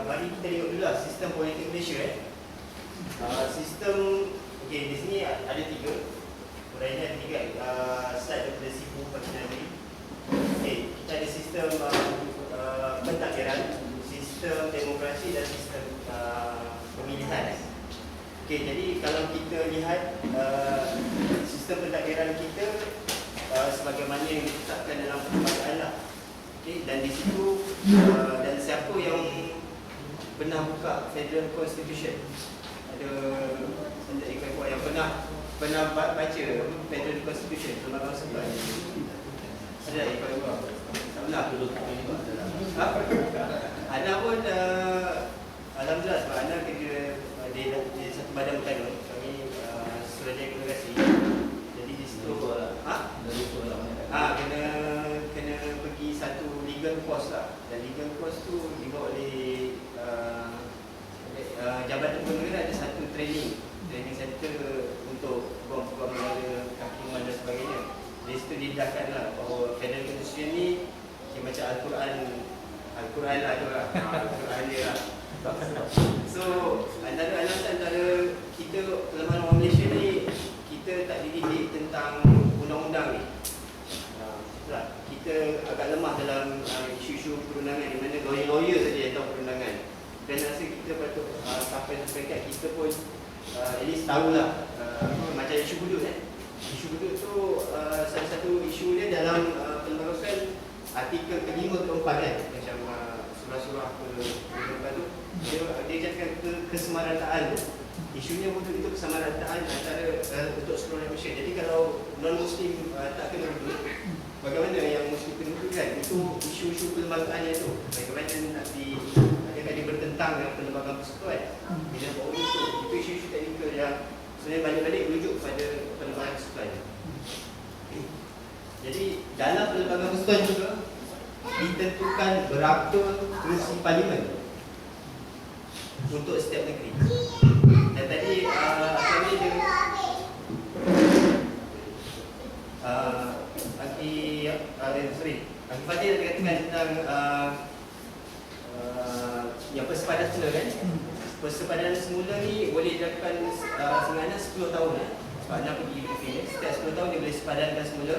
Mari kita tengok dulu lah sistem politik Malaysia. Sistem, okey, di sini ada tiga. Uraiannya ada tiga. Slide daripada Sibu Pertinari. Okey, kita ada sistem pentadbiran, sistem demokrasi dan sistem pemilihan. Okey, jadi kalau kita lihat sistem pentadbiran kita sebagaimana yang ditetapkan dalam perlembagaan lah. Okay, dan di situ dan siapa yang pernah buka Federal Constitution, ada ikut yang pernah baca Federal Constitution perlembagaan sebelah ada ikut tak pernah Ana pun alhamdulillah sebab Ana kerja di satu badan berkanun kami Suruhanjaya Komunikasi. Jadi di situ kena pergi satu legal course lah, dan legal course tu dibawa oleh Jabatan Pengguna, ada satu training center untuk program negara, kehakiman dan sebagainya. Dari situ didedahkan lah bahawa Federal Constitution ni dia macam Al-Quran lah tu lah, Al-Quran dia lah. So antara kita perlembagaan orang Malaysia ni, kita tak dididik tentang undang-undang ni. Kita agak lemah dalam isu-isu perundangan, di mana lawyer saja yang tahu perundangan. Dan rasa kita patut sampai peringkat kita pun at least tahulah macam isu hudud Isu hudud tu salah satu isu dia dalam perlembagaan artikel ke-5 ke-4 kan, macam surah-surah ke-5 tu dia cakap kesemarataan tu. Isunya hudud itu kesemarataan antara untuk seluruh Malaysia. Jadi kalau non-Muslim tak kena hudud, bagaimana yang Muslim kena hudud kan? Itu isu-isu perlembagaannya tu. Bagaimana nak adakah dia bertentang dengan perlembagaan persekutuan? Bila bawa itu isu-isu teknikal yang sebenarnya balik-balik merujuk kepada perlembagaan persekutuan. Jadi dalam perlembagaan persekutuan juga ditentukan berapa kerusi parlimen untuk setiap negeri. Dan tadi Akhi Fadil ada katakan tentang yang persepadan semula kan. Persepadan semula ni boleh dilakukan sebenarnya 10 tahun sebab Anda pergi briefing setiap 10 tahun dia boleh sepadankan semula.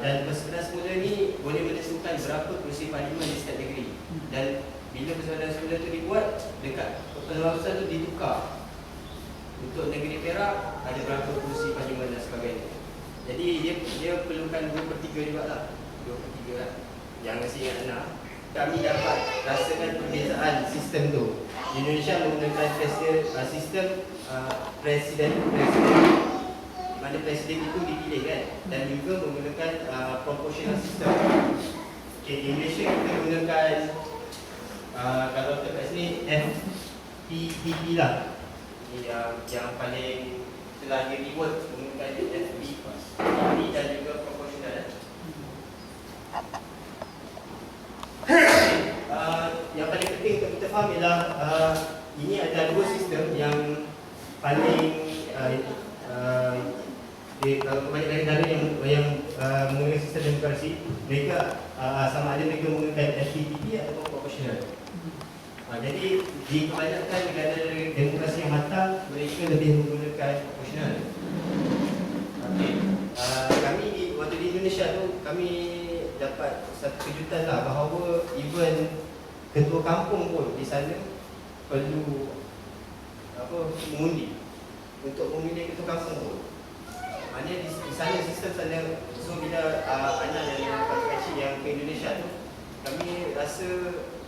Dan persepadan semula ni boleh menentukan berapa kerusi parlimen di setiap negeri. Dan bila persepadan semula tu dibuat, dekat perlembagaan tu ditukar. Untuk negeri Perak ada berapa kerusi parlimen dan sebagainya. Jadi dia perlukan 2/3 juga lah. 2/3 lah. Jangan ingat Ana, kami dapat rasakan perbezaan sistem tu. Di Indonesia menggunakan sistem presiden di mana presiden itu dipilih kan, dan juga menggunakan proportional system. Okay, di Malaysia kita menggunakan kalau dekat sini FPPP lah. Ini yang paling telah di-reward menggunakan FPPP dan juga proportional. Yang paling penting untuk kita faham ialah ini ada dua sistem yang paling kebanyakan negara yang menggunakan sistem demokrasi, mereka sama ada mereka menggunakan FPPP atau proportional. Jadi di kebanyakan negara demokrasi yang matang, mereka lebih menggunakan proportional. Kami waktu di Indonesia tu kami dapat satu kejutan lah bahawa even ketua kampung pun di sana perlu mengundi untuk memilih ketua kampung pun. Maknanya di sana sistem sana. So bila anak yang kecil yang ke Indonesia tu, kami rasa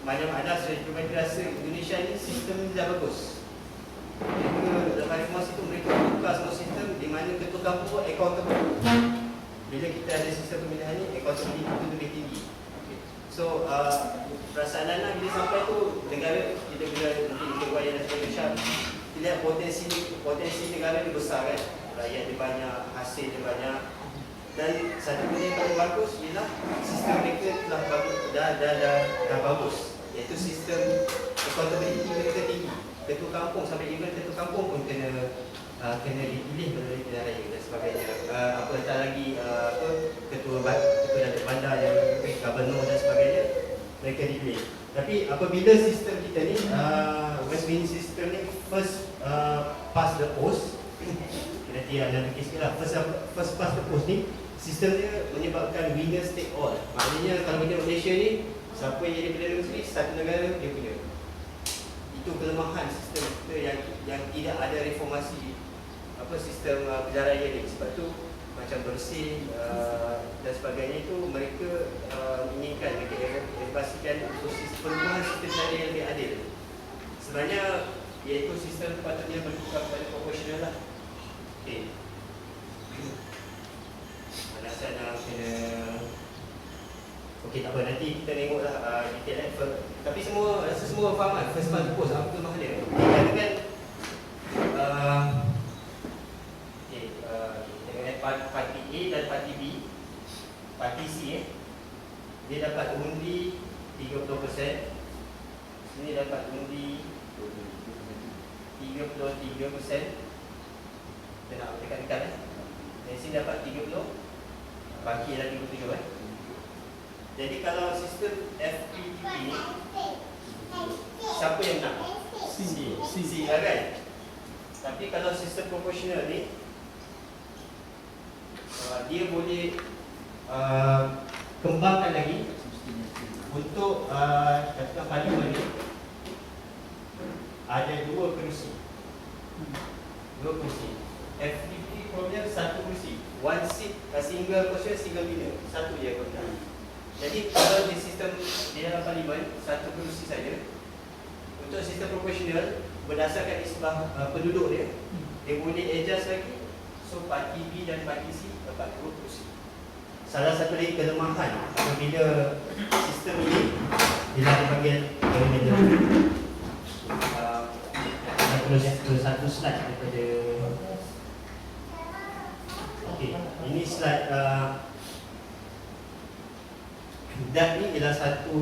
macam anak sudah rasa Indonesia ni sistem dah bagus. Mereka dalam reformasi tu mereka buka semua sistem di mana ketua kampung pun accountable. Bila kita ada sistem pemilihan ni, accountability itu lebih tinggi. So perasaan Nana bila sampai tu, negara kita bila mungkin kita buat yang sebagai Malaysia, kita lihat potensi negara dia besar kan, rakyat dia banyak, hasil dia banyak. Dan satu benda yang paling bagus ialah sistem mereka telah bagus, dah bagus, iaitu sistem accountability mereka tinggi. Ketua kampung sampai even ketua kampung pun kena dipilih melalui pilihan raya dan sebagainya. Apatah lagi ketua Datuk Bandar yang gubernur dan sebagainya, mereka dipilih. Tapi apabila sistem kita ni, Westminster system ni first pass the post, nanti ada kes lah, first pass the post ni, sistem dia menyebabkan winners take all. Maknanya kalau kita Malaysia ni, siapa yang jadi Perdana Menteri, satu negara dia punya. Itu kelemahan sistem kita yang tidak ada reformasi sistem penjara ni. Sebab tu macam bersih dan sebagainya itu mereka inginkan, mereka pastikan untuk perubahan sistem penjara yang lebih adil. Sebenarnya iaitu sistem patutnya bertukar kepada proporsional lah. Okey. Alasan kena. Okey, tak apa, nanti kita tengoklah detail tapi rasa semua faham kan first past the post apa kelemahan dia. Kan parti A dan parti B, parti C dia dapat undi 30%, sini dapat undi 33%. Kita nak tekan-tekan dan sini dapat 30, baki adalah 37 Jadi kalau sistem FPTP ni, siapa yang nak? C lah kan? Tapi kalau sistem proporsional ni, dia boleh kembangkan lagi untuk katakan parlimen ni ada 2 kerusi. FPP punya 1 kerusi, 1 seat, single person, single winner, satu je kotak. Jadi kalau di sistem di dalam parlimen 1 kerusi saja. Untuk sistem proporsional berdasarkan isbah penduduk dia boleh adjust lagi. So parti B dan parti C dapat 2 kerusi. Salah satu lagi kelemahan apabila sistem ini bila dipanggil gerrymandering. Satu slide daripada. Okey, ini slide DAP ni ialah satu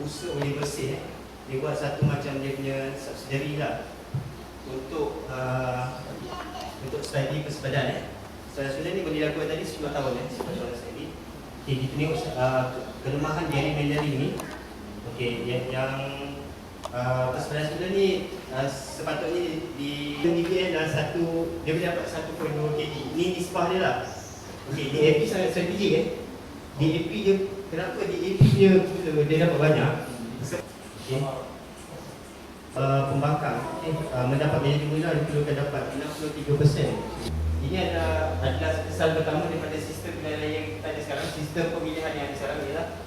usaha oleh bersih. Dia buat satu macam dia punya subsidiary lah untuk studi persepadan. Studi ni boleh dilakukan tadi 10 tahun sebelum studi. Okey, kita tengok kelemahan gerrymandering ni. Okey, yang persepadan studi ni sepatutnya di DPN adalah dia boleh dapat 1.2 kg. Ini nisbah dia lah. Okey, DAP sangat strategik DAP dia, kenapa DAP dia dapat banyak? Okay. Pembangkang mendapat menjadi mula dia perlukan dapat 63%. Ini adalah kesalahan pertama daripada sistem penilaian yang kita ada sekarang. Sistem pemilihan yang ada sekarang ialah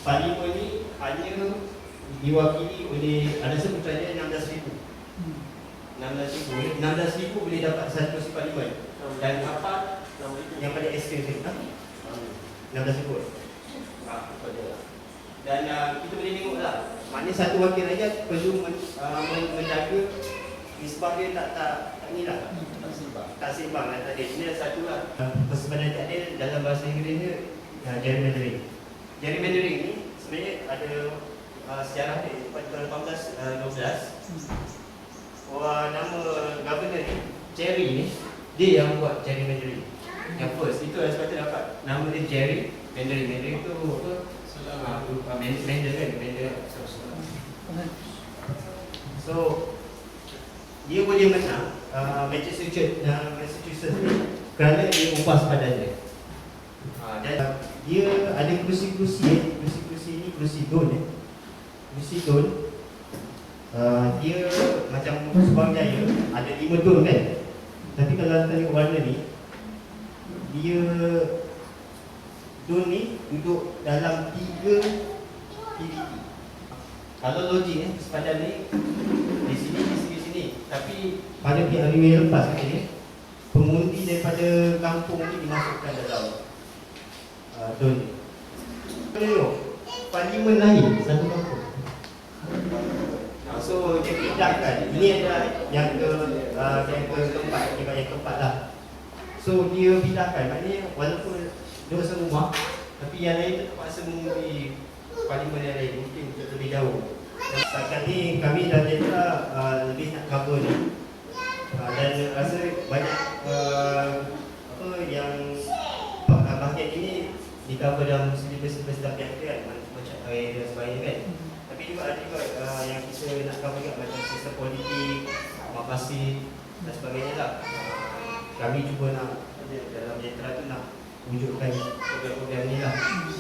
parlimen ni hanya diwakili oleh, ada sebutannya 16,000. 16,000 boleh dapat satu kursi parlimen. Dan apa yang paling ekstrim ni? 16,000. Dan kita boleh tengoklah, maknanya satu wakil rakyat perlu menjaga nisbah dia tak ni lah, tak seimbang lah tadi. Ini satu lah. Persepadan tak adil dalam bahasa Inggerisnya gerrymandering. Gerrymandering ni sebenarnya ada sejarah dia pada tahun 1812. Nama governor ni, Cherry ni, dia yang buat gerrymandering. Yang first, itu yang sebab dapat nama dia gerrymandering. Mandering tu apa? Mandering kan? So, dia boleh menang Massachusetts ni kerana dia ubah sepadan dia. Dan dia ada kerusi-kerusi ni, kerusi Don. Kerusi Don, dia macam Subang Jaya ada 5 Don kan. Tapi kalau tengok warna ni, dia Don ni duduk dalam 3 PDP. Kalau logik sepadan ni di sini. Tapi pada pihak yang lepas ni, pengundi daripada kampung ni dimasukkan dalam Don ni. Tengok, parlimen lain satu kampung. So dia pindahkan. Ini adalah yang keempat lah. So dia pindahkan, maknanya walaupun dua serumah, tapi yang lain tu terpaksa mengundi parlimen yang lain, mungkin lebih jauh. Setakat ni kami dah jadilah lebih nak cover ni, dan rasa banyak yang bahagian ini di cover dalam silibus-silibus dah pihak kan, macam dan sebagainya kan. Tapi juga ada juga yang kita nak cover juga macam sistem politik, makasih dan sebagainya lah. Kami cuba nak dalam jentera tu nak wujudkan program-program ni lah.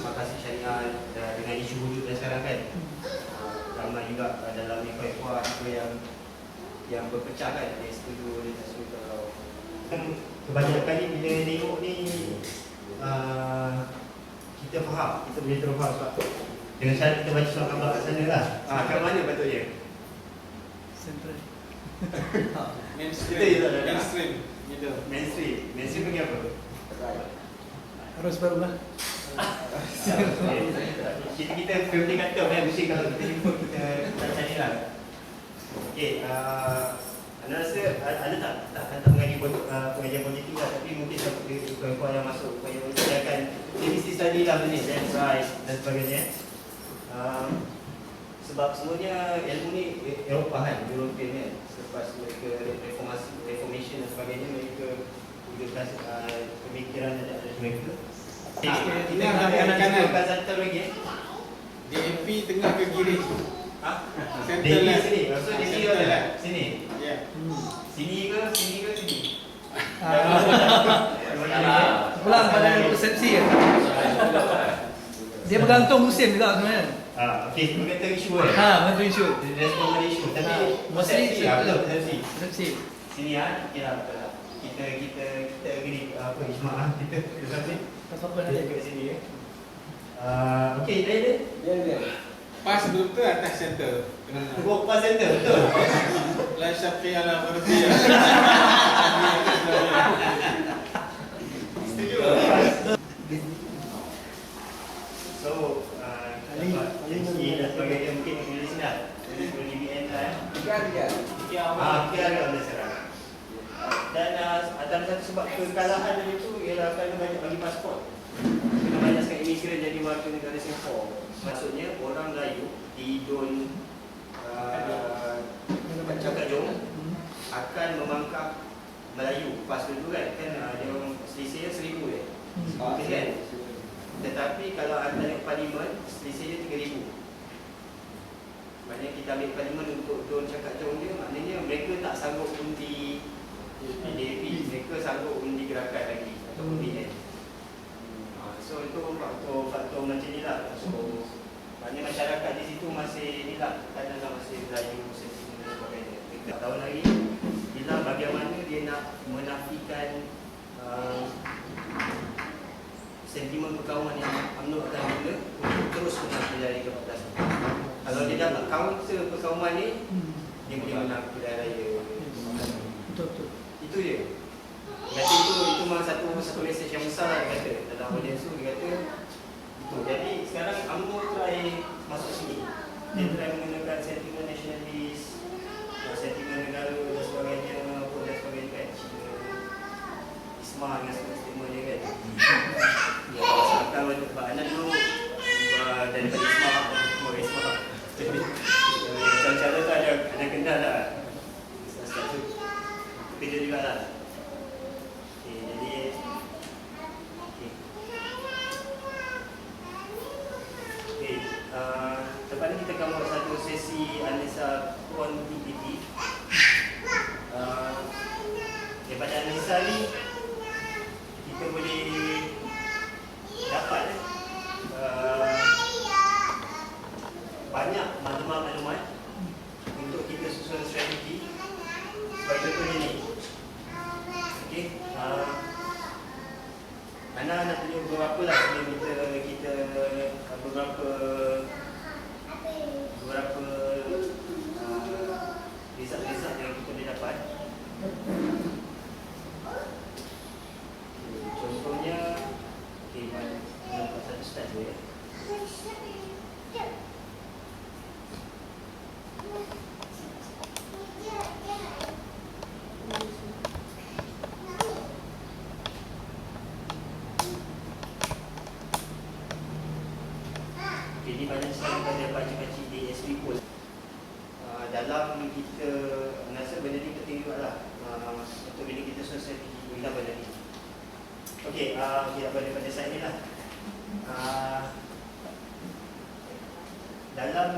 Makasih syariah dengan isu wujud dan sekarang kan. Ramai juga dalam ekor-ekor juga yang berpecah kan, dia setuju, dia tak setuju. Kebanyakan kali bila tengok ni kita faham, kita boleh terus faham sebab dengan cara kita baca surat khabar kat sana lah. Kat mana patutnya? Central. Mainstream. Mainstream bagi apa? Harus baru lah. Kita family kata kan, mesti kalau kita jumpa kita cari lah. Okey, anda rasa anda tak mengaji pengajian politik lah, tapi mungkin satu kekuatan yang masuk supaya dia akan dia mesti study lah benda ni, left right dan sebagainya. Sebab semuanya ilmu ni Eropah kan, European kan. Selepas mereka reformation dan sebagainya, mereka wujudkan pemikiran dan mereka. Kita akan satu lagi DAP tengah ke kiri. Center lah sini. Maksud di sini lah. Sini. Ya. Sini ke sini? Pulang pada persepsi ya. Dia bergantung musim juga sebenarnya. Okey, kita kata isu kan. Bantu isu. Respon pada isu. Tapi mesti persepsi. Sini okey lah, betul lah. Kita agree apa ijma' kita persepsi. Apa nak kat sini ya. Okey, dia. Pas betul atas center. Tengok pas center, betul. La syaqi ala gharbiya. Setuju. So, dan sebagainya mungkin di sini lah. Jadi perlu DBN lah. Tiga ada serang. Dan antara satu sebab kekalahan dari itu ialah kerana banyak bagi pasport. Kena banyakkan imigran jadi warga negara Singapura. Maksudnya orang Melayu di Dun Cakap Jong akan memangkap Melayu pas dulu kan, dia orang selisihnya 1,000 kan. Tetapi kalau anda tengok parlimen, selisihnya 3,000. Maknanya kita ambil parlimen untuk Dun Cakap Jong dia, maknanya mereka tak sanggup undi DAP, mereka sanggup undi gerakan lagi atau undi N. So itu faktor macam ni lah. So maknanya masyarakat di situ masih ni lah, kadang-kadang masih Melayu, sentimen dan sebagainya. Kita tak tahu lagi bila bagaimana dia nak menafikan sentimen perkauman yang UMNO akan guna untuk terus menang pilihan Liga 14. Kalau dia dapat counter perkauman ni, dia boleh menang pilihan raya. Betul. Itu je. Kata itu memang satu mesej yang besar lah dia kata. Dalam audiens tu dia kata itu. Jadi sekarang UMNO try masuk sini. Dia try menggunakan sentimen nasionalis, sentimen negara dan sebagainya, dan sebagainya kan. Isma dengan sentimen dia kan. Ya, sebabkan sebab anak dulu daripada Isma. Jadi cara tu ada kenal lah. Satu kerja juga lah. Lepas ni kita akan buat satu sesi analisa kuantitatif. Daripada analisa ni kita boleh dapat banyak maklumat-maklumat untuk kita susun strategi. Sebagai contohnya ni. Okey, Ana nak tunjuk beberapa lah sebelum kita beberapa result-result yang kita boleh dapat. Contohnya, mana nampak satu slide dulu ya. Jadi banyak sekali kita baca-baca di SB Poll. Dalam kita rasa benda ni penting juga lah untuk bila kita susun strategi bila benda ni. Okey, kita pada slide ni lah. Dalam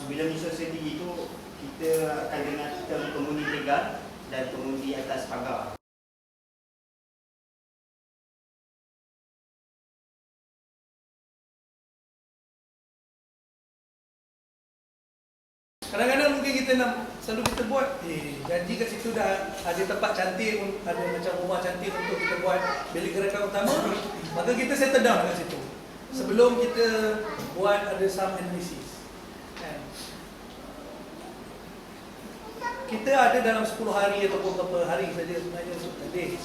bila menyusun strategi itu, kita akan dengar term pengundi tegar dan pengundi atas pagar. Kadang-kadang mungkin kita nak selalu kita buat janji kat situ dah ada tempat cantik, ada macam rumah cantik untuk kita buat bilik gerakan utama, maka kita settle down kat situ sebelum kita buat ada some analysis kan. Kita ada dalam 10 hari ataupun beberapa hari saja sebenarnya untuk tadi.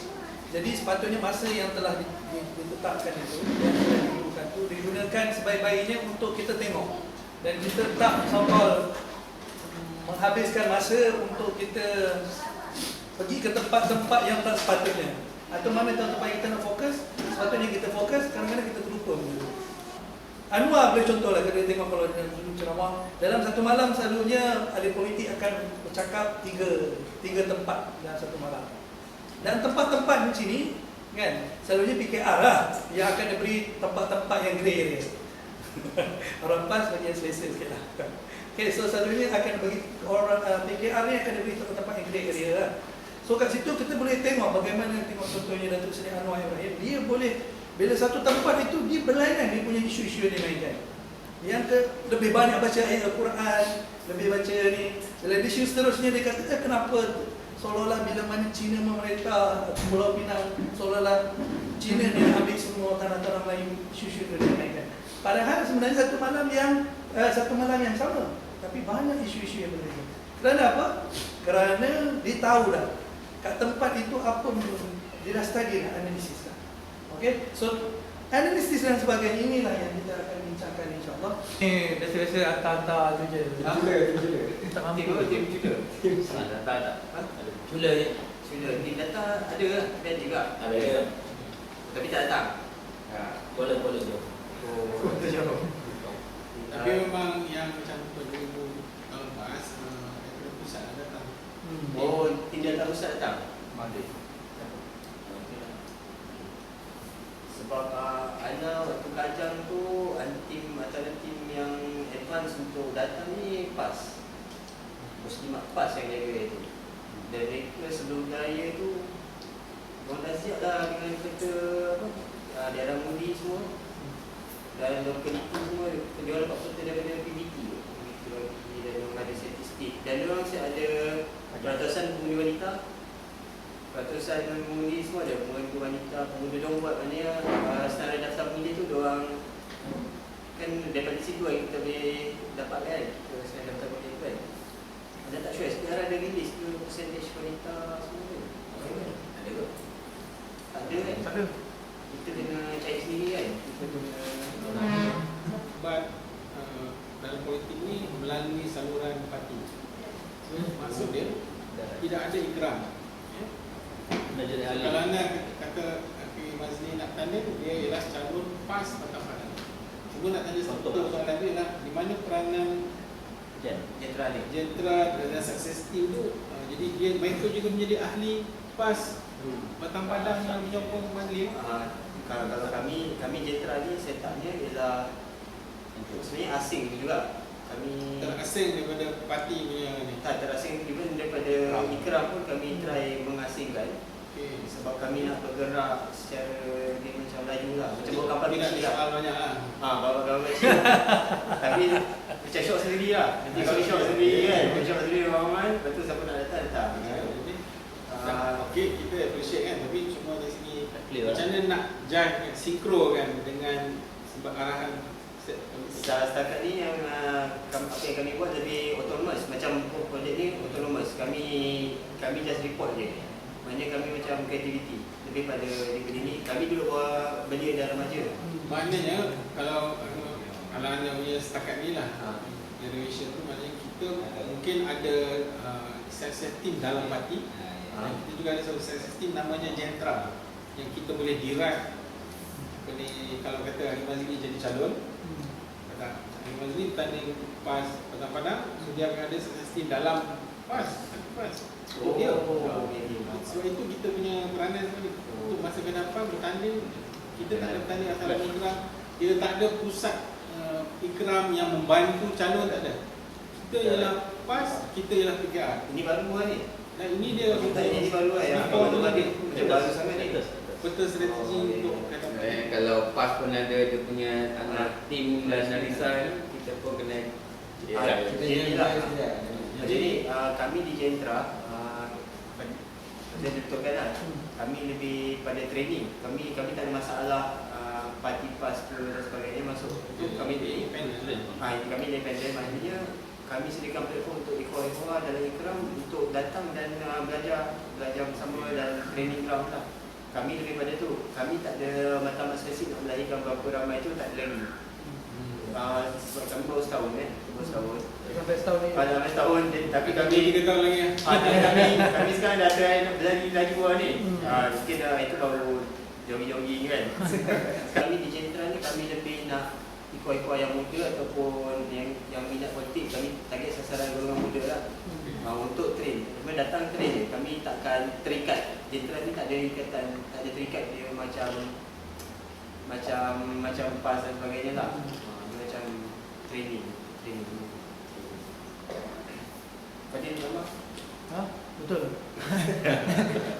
Jadi sepatutnya masa yang telah ditetapkan itu, yang telah ditentukan itu digunakan sebaik-baiknya untuk kita tengok, dan kita tak so-called menghabiskan masa untuk kita pergi ke tempat-tempat yang tak sepatutnya. Atau mana tempat yang kita nak fokus, sepatutnya kita fokus, kadang-kadang kita terlupa benda. Anwar boleh contohlah, kita tengok kalau dia ceramah, dalam satu malam selalunya ahli politik akan bercakap tiga tempat dalam satu malam. Dan tempat-tempat macam ni kan, selalunya PKR lah yang akan diberi tempat-tempat yang grey area. Orang PAS bagi yang selesa sikit lah. Okay, so selalunya akan bagi orang PKR ni akan diberi tempat-tempat yang grey area lah. So kat situ kita boleh tengok bagaimana, tengok contohnya Datuk Seri Anwar Ibrahim, dia boleh, bila satu tempat itu dia berlainan dia punya isu-isu yang dia mainkan. Yang lebih banyak baca ayat Al-Quran, lebih baca ni. Dalam isu seterusnya dia kata, kenapa seolah-olah bila mana China memerintah Pulau Pinang, seolah-olah China ni ambil semua tanah-tanah Melayu, isu-isu itu dia mainkan. Padahal sebenarnya satu malam yang sama, tapi banyak isu-isu yang berbeza. Kerana apa? Kerana dia tahu dah kat tempat itu apa dia dah study dah, analisis dah. Okay, so analisis dan sebagainya inilah yang kita akan bincangkan insyaAllah. Biasa-biasa hantar-hantar tu je. Tak mampu. Tim data. Cula je. Tim data ada lah, band juga. Ada. Tapi tak datang. Boleh je. Betul jauh. Tapi memang yang macam 2000 tahun lepas, daripada pusat dah datang. Oh, tim data pusat datang? Ada. Sebab Ana waktu kajang tu tim antara tim yang advance untuk data ni PAS. Muslimat PAS yang jaga itu. Dan mereka sebelum raya tu orang dah siap lah dengan kereta apa, daerah mundi semua. Dan lokaliti semua, dia orang dapat foto daripada PBT dan orang ada statistik. Dan dia orang ada peratusan pengundi wanita, peratusan pengundi semua ada, pengundi wanita, pengundi dong buat mana standar daftar pengundi tu diorang kan daripada situ yang kita boleh dapatkan standar daftar pengundi tu kan. Anda tak sure, sekarang ada release tu percentage wanita semua tu? Ada ke? Tak ada kan? Tak ada. Kita kena cari sendiri kan? Kita kena But dalam politik ni melalui saluran parti. So, maksud dia tidak ada ikram. Kalau anda kata Akhil Mazli nak tanda, dia ialah calon PAS Patah Padang. Cuma nak tanya satu soalan dia lah, di mana peranan jentera dan sukses team tu. Jadi mereka juga menjadi ahli PAS Patah Padang yang menyokong Mazli. Kalau kami jentera ni setupnya ialah sebenarnya asing juga. Kami terasing daripada parti punya ni. Tak terasing juga daripada ikram pun kami try mengasingkan. Okay. Sebab kami nak bergerak secara dia macam laju lah. Macam bawa kapal tidak kecil soal lah. banyak lah. Bawa kapal kecil. Tapi macam shock sendiri lah. Nanti kami shock sendiri kan. Shock sendiri ramai. Lepas tu siapa nak datang. Okay, kita appreciate kan. Tapi cuma dari sini Clear macam mana nak jive, sinkro kan dengan sebab arahan setakat ni yang apa yang kami buat lebih autonomous. Macam projek ni autonomous. Kami just report je. Maknanya kami macam creativity. Lebih pada daripada ni. Kami dulu belia dan remaja. maknanya kalau anda punya setakat ni lah generation tu, maknanya kita mungkin ada success team dalam parti. Kita juga ada satu success team namanya Jentera yang kita boleh direct. Kalau kata Akhil Mazli jadi calon, kata Akhil Mazli tanding PAS Patah Padang, so dia akan ada success team dalam PAS. Dia. Sebab itu kita punya peranan untuk masa ke depan bertanding, kita tak ada bertanding asal program, Dia tak ada pusat ikram yang membantu calon, tak ada. Kita ialah PAS, kita ialah PKR. Ini baru lah ni. Dan ini dia Ini baru lah yang Before awal tu tadi. ada. Macam baru sangat ni. betul strategi untuk kata Kalau PAS pun ada dia punya anak tim dan analisa ni, kita pun kena Jadi kami di Jentra saya betulkan lah. Kami lebih pada training. Kami tak ada masalah parti PAS ke dan sebagainya masuk. Itu kami kami independen, maknanya kami sediakan platform untuk ikhwan-ikhwan dalam ikram untuk datang dan belajar bersama dan training ground lah. Kami lebih pada tu. Kami tak ada matlamat spesifik nak melahirkan berapa ramai tu, tak ada lagi. Sebab kami baru setahun Sampai setahun ni. Sampai setahun, tapi kami 3 tahun lagi kami sekarang dah ada nak berlari lagi buah ni. Mungkin itu baru jogging kan. Kami di Jentra ni kami lebih nak ikut-ikut yang muda ataupun yang minat politik. Kami target sasaran golongan muda lah. Untuk train. Cuma datang train je. Kami takkan terikat. Jentra ni tak ada ikatan, tak ada terikat. Dia macam PAS dan sebagainya lah. Macam training. Fadil nama? Betul.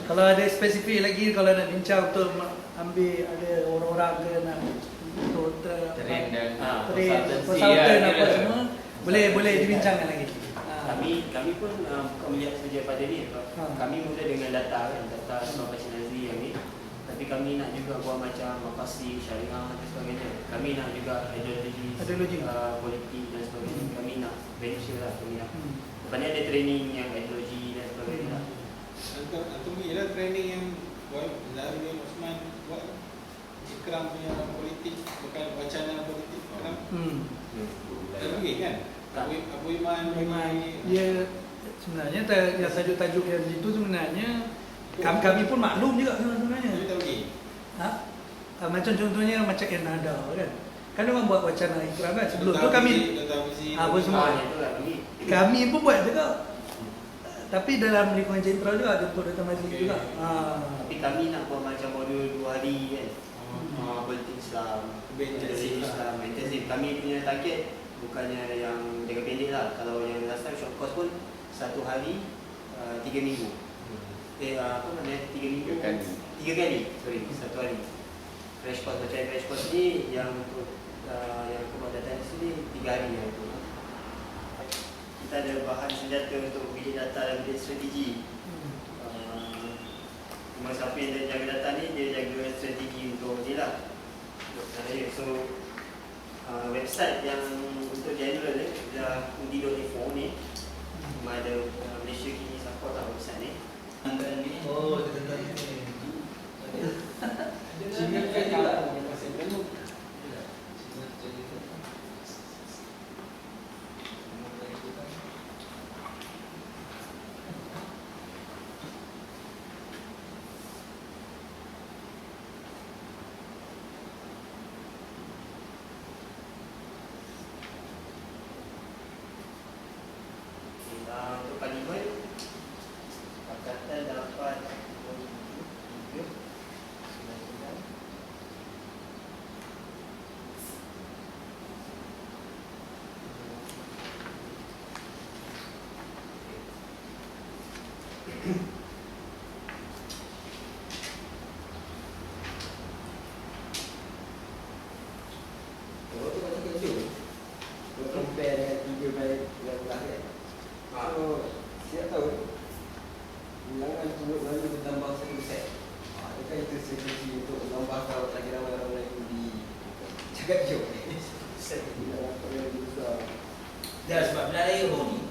Kalau ada spesifik lagi, kalau nak bincang untuk ambil ada orang-orang ke nak untuk train dan konsultan apa semua, boleh dibincangkan lagi. Kami pun bukan melihat saja pada ni. Kami mula dengan data Smart Fashion Nazri yang ni. Tapi kami nak juga buat macam maqasid, syariah dan sebagainya. Kami nak juga ideologi politik dan sebagainya. Kami nak venture lah. Kami nak. Lepas ni ada training yang ideologi dan sebagainya. Antum ni ialah training yang buat Zahri Osman buat ikram punya politik, bukan wacana politik ikram. Tapi kan Abu Iman dia sebenarnya yang tajuk-tajuk yang itu sebenarnya kami pun maklum juga sebenarnya. Tapi tak pergi. Macam contohnya macam Ennahda kan. Kan orang buat wacana ikram kan. Sebelum tu kami apa semua. Kami pun buat juga. Tapi dalam lingkungan Jentra juga ada untuk datang majlis juga. Tapi kami nak buat macam modul 2 hari kan. Politik Islam, intensif. Kami punya target bukannya yang jangka pendek lah. Kalau yang last time short course pun 1 hari 3 minggu. Apa maknanya 3 minggu? 3 kali. Sorry, 1 hari. Crash course macam crash course ni yang untuk yang kebuat data di sini 3 hari yang itu. Kita ada bahan senjata untuk bilik data dan bilik strategi. Cuma siapa yang jaga data ni, dia jaga strategi untuk ni lah. So website yang untuk general ni, undi.info ni, ada Malaysia kini support lah website ni. Oh, tentang Untuk kalimat Pakatan dapat 3 compare dengan 3 belas kan. So, siap tahu bilangan turut lalu bertambah 1%. Adakah itu strategi untuk menambahkan lagi ramai orang Melayu di Cagak Jom? Bilangan apa yang lebih besar. dah sebab belah raya baru ni.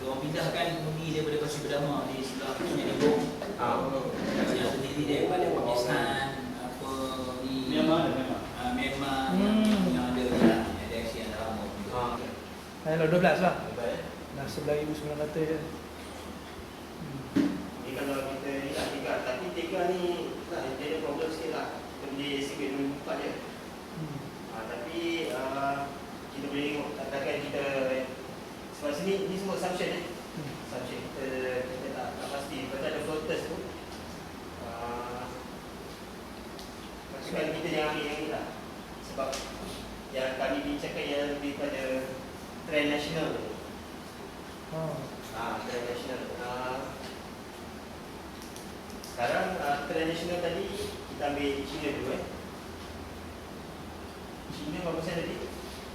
Diorang pindahkan undi daripada Pasir Berdama di sebelah Penyanibong. Yang sendiri daripada Pakistan, apa ni Myanmar yang ada Asian Ramo juga. Hello 12 lah. Dah 11,900 je. Ni kalau kita ni lah 3. Tapi 3 ni lah, dia ada problem sikit lah. Kita boleh sikit dulu 4 je. Tapi kita boleh tengok katakan kita sebab sini ni semua assumption assumption kita tak pasti. Lepas tu ada floaters tu macam kita jangan ambil yang ni lah. Sebab yang kami bincangkan ialah lebih pada trend nasional. Trend nasional. Sekarang trend nasional tadi kita ambil China dulu China berapa persen tadi?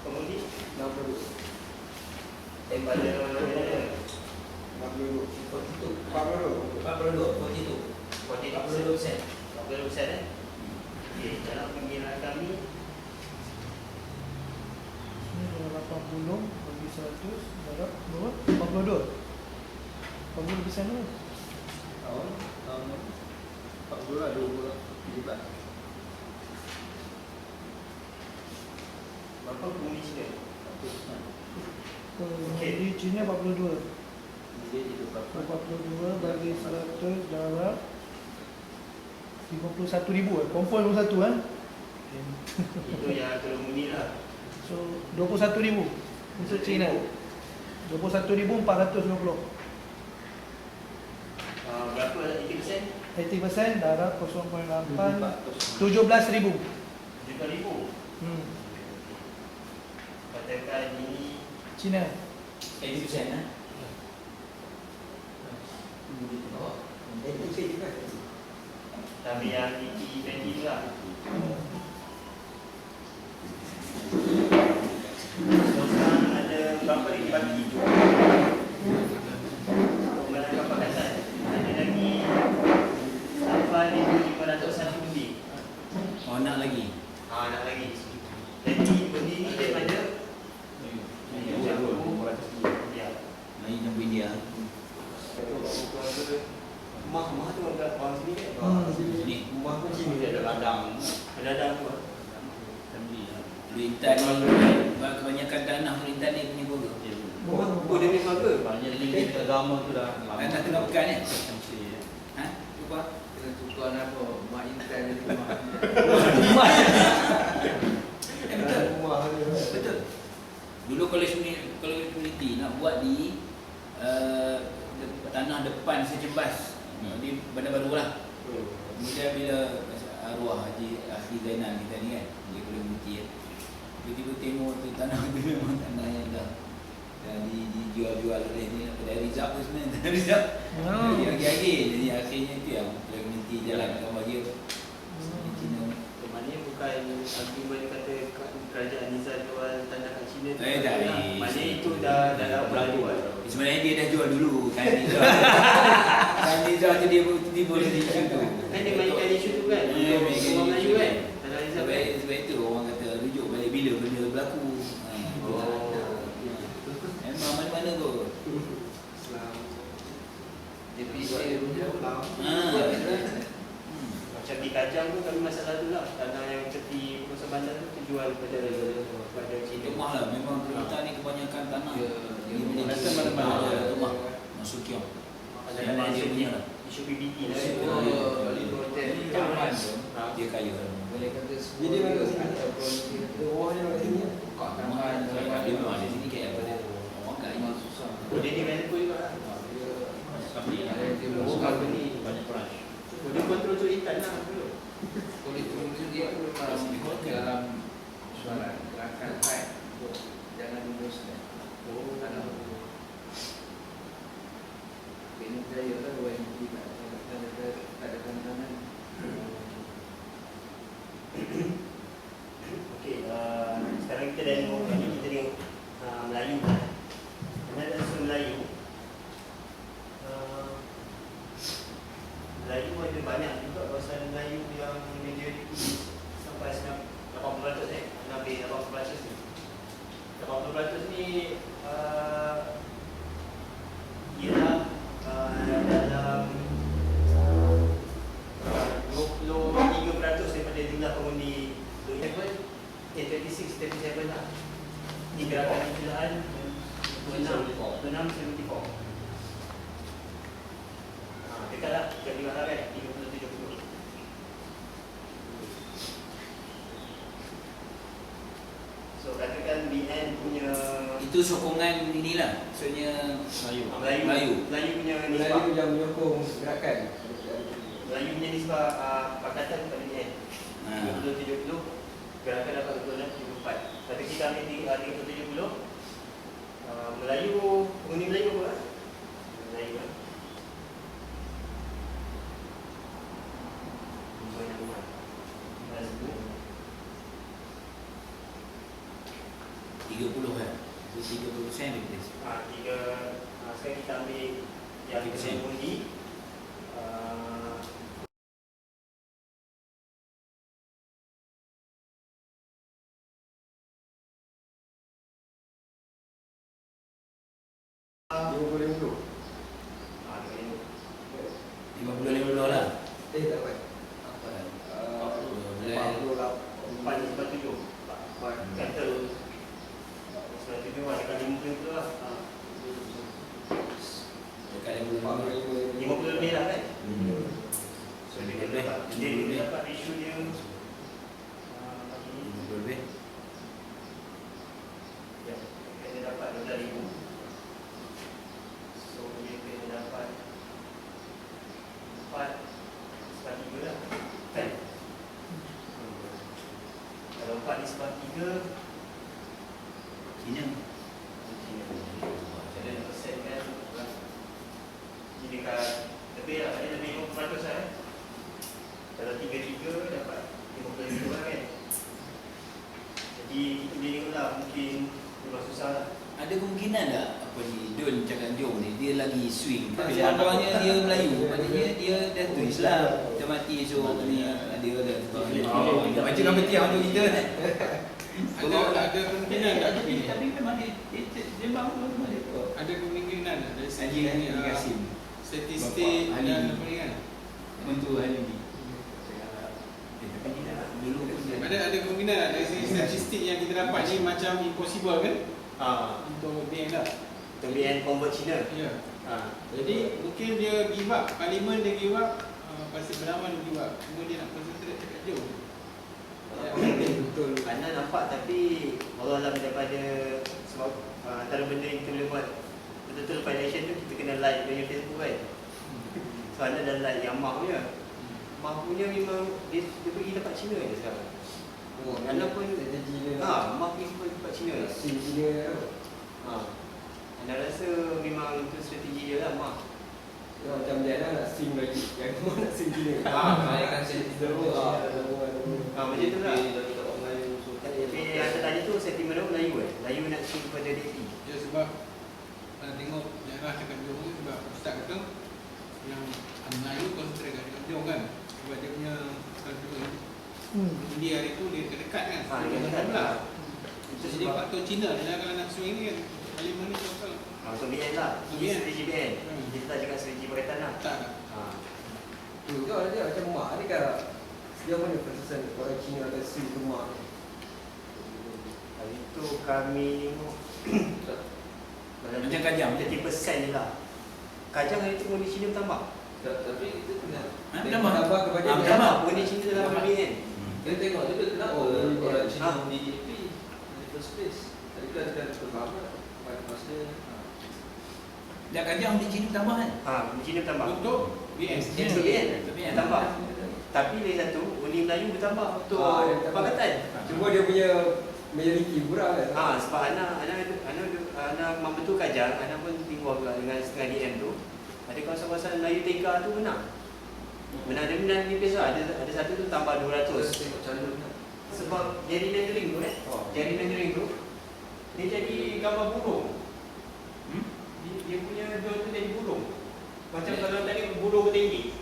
Komoditi 60. daripada 42. 42 42%. 40% Okey, dalam pengiraan kami Ini 80 bagi 100 darab berapa? 42. 40% tu. Tahun 40 lah 20 17. berapa bumi China? Jadi China 42. Dia itu 42 bagi 100 darab 51,000 confirm 51 Itu yang kerumuni lah. So 21,000 untuk China. 21,420. Berapa 80%? 80% darab 0.8 17,000. 7,000. Katakan ini China. 80% lah. itu juga. tapi yang tinggi lah. So sekarang ada berapa lagi bagi menangkap pakatan. Ada lagi 8,501 lebih. Oh, nak lagi. Nak lagi. Jadi benda ni daripada ya. Lagi jumpa India. Rumah tu agak bawah sini kan? Ni Rumah pun sini Dia ada ladang. Ada ladang tu. Intan ni kebanyakan tanah Intan ni punya keluarga. Oh, dia punya keluarga? Banyak lagi agama tu dah lama. Tanah tengah pekan ni. Ha? Cuba. Kita tukar apa? Mak Intan dari rumah. Betul. Rumah dia. Betul. Dulu kalau community nak buat di tanah depan Secebas. Di Bandar Baru lah. Kemudian bila arwah Haji Ahli Zainal kita ni kan, dia community kan. Tiba-tiba tengok tu tanah tu memang tanah yang dah dijual-jual oleh ni dari Rizab tu sebenarnya. Dari Rizab. Jadi agi-agi. Jadi akhirnya tu yang community jalankan bagi Cina. Maknanya bukan argument kata kerajaan Nizam jual tanah kat China tu. Tak. Maknanya itu dah berlaku kan. Sebenarnya dia dah jual dulu kan Nizam. Kan Nizam tu dia tiba dari isu tu. Kan dia mainkan isu tu kan. Untuk orang Melayu kan. Tanah Nizam kan. Sebab itu orang kata rujuk balik bila benda berlaku. Memang mana-mana kot. Dia fikir punya ulang. Macam di Kajang tu kami masalah tu lah. Tanah yang tepi kawasan bandar tu terjual kepada China. Rumah lah, memang kita ni kebanyakan tanah. Dia Rasa mana-mana rumah. Masuk kiong. Memang dia punya lah. Isu BBT lah. Balik hotel kawan tu. Dia kaya. Boleh kata Jadi dia mana sini? ataupun dia kata Rumahnya mana sini? buka Rumah tangan dia memang ada sini kayak apa dia. Orang kat memang ini. susah. Dia developer juga lah. Dia buka beli. banyak peran. Dia kontrol tu ikan lah dulu. Kulit tu dia tu memang dalam soalan gerakan fight untuk jangan luruskan. Tanah betul. Ini saya lah yang tidak ada tantangan. Okey, sekarang kita demo ni kita tengok Melayu lah. Mana ada unsur Melayu. Melayu ada banyak juga kawasan Melayu yang majoriti sampai 80% lebih 80% ni. 80% ni ialah dalam 23% daripada jumlah pengundi 37 lah. Di gerakan kejulaan 2674. Dekat lah, dekat juga lah kan 30-70. So katakan BN punya Itu sokongan inilah. Maksudnya Melayu punya nisbah. Melayu yang menyokong gerakan. Melayu punya nisbah pakatan kepada BN 30-70. Gerakan dapat 30 kan. So 30% dia kata. Sekarang kita ambil yang 3%. mengundi. $50. 50 lah. Tak baik. Apa? 4 ni sebab 7. Kata sebab 7 ada 50 lah. Dekat 50. 50 lebih lah kan. So dia Lebih. dapat ratio dia bagi ni. 50 lebih. Ya, dia dapat 12,000. So dia kena dapat 4/3 lah kan. Kalau 4 1/3 Cina. Jadi persen kan. Jadi dekat lebih lah, ada lebih 50% lah Kalau 3/3 dapat 50,000 lah kan. Jadi kita boleh tengok lah, mungkin memang susah lah. Ada kemungkinan tak apa ni Don cakap Jom ni dia lagi swing. Sebab orangnya dia Melayu, maknanya dia dah tu Islam. Kita mati esok ni ada dah. Baca gambar tiang untuk kita. Ada kemungkinan tak Tapi memang dia bangun memang dia. ada kemungkinan dari segi Haji Kasim. statistik Bapak Ali. dan apa ni kan. Mentua hari ni. Tapi kita dulu pun dia Ada kemungkinan dari segi statistik yang kita dapat ni macam impossible kan untuk BN lah. Untuk BN convert Cina. Ya. Jadi mungkin dia give up, parlimen dia give up, Pasir Benawan dia give up. Cuma dia nak concentrate dekat Johor. Betul. Anda nampak tapi Allah lah daripada sebab antara benda yang kita boleh buat betul-betul financial tu kita kena like punya Facebook kan. So anda dah like yang Mah punya. Mah punya memang dia pergi tempat Cina je sekarang. Anda pun strategi dia. Mah pergi tempat Cina. Sim Cina tu. Anda rasa memang itu strategi dia lah Mah. Dia macam dia nak sim lagi. Yang tu nak sim Cina. Naikkan sentimen Macam tu lah. Tapi yang tadi tu sentimen orang Melayu Melayu nak swing kepada DAP. Ya sebab kalau tengok daerah dekat Johor ni sebab Ustaz kata yang Melayu concentrate dekat Johor kan. Sebab dia punya kalau India hari tu dia dekat-dekat kan. Dia dekat lah. Itu jadi faktor Cina dia kalau nak swing ni kan. Parlimen ni total Untuk BN lah. Ini BN. strategi BN. Kita tak cakap strategi Pakatan lah. tak. Tu dia macam mak ni kan. Sejauh mana persesan orang Cina akan sim ke mak ni? Hari tu kami macam Kajang. 30% je lah. Kajang hari tu pengundi Cina bertambah. Tapi kita kena Tambah kepada dia. Bertambah pengundi Cina dalam BN. kita tengok juga kenapa Oh, orang Cina ah. di DAP in the first place. Tadi kan ada pertama pada masa Dah Kajang di Cina tambah kan? Pengundi Cina bertambah. Untuk BN. Untuk BN bertambah. Tapi lagi satu, undi Melayu bertambah untuk dia bertambah. Pakatan. Cuma dia punya majoriti kurang kan. Sebab anak membetul Kajang, anak pun tinggal juga dengan setengah DM tu. Ada kawasan-kawasan Melayu TK tu menang. Menang dia menang nipis lah. Ada satu tu tambah 200. tengok calon kan. Sebab gerrymandering tu gerrymandering tu dia jadi gambar burung. Dia punya drone tu jadi burung. Macam kalau tadi burung tinggi.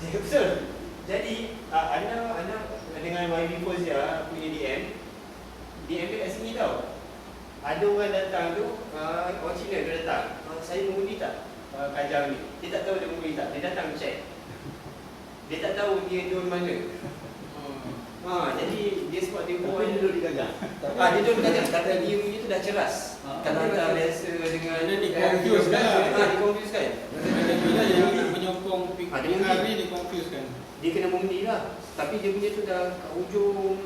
Betul. Jadi anda dengan YB Fozia punya DM dekat sini tau. Ada orang datang tu, orang Cina dia datang. Saya mengundi tak Kajang ni? Dia tak tahu dia mengundi tak. Dia datang check. Dia tak tahu dia drone mana. Jadi dia sebab dia buat dia duduk di Kajang. Dia duduk di Kajang tapi dia punya tu dah ceras. Kalau tak biasa dengan Dia di-confuse kan. Di-confuse kan. Bila yang menyokong Dia PKR ni dia confuse kan. Dia kena mengundi lah. Tapi dia punya tu dah kat ujung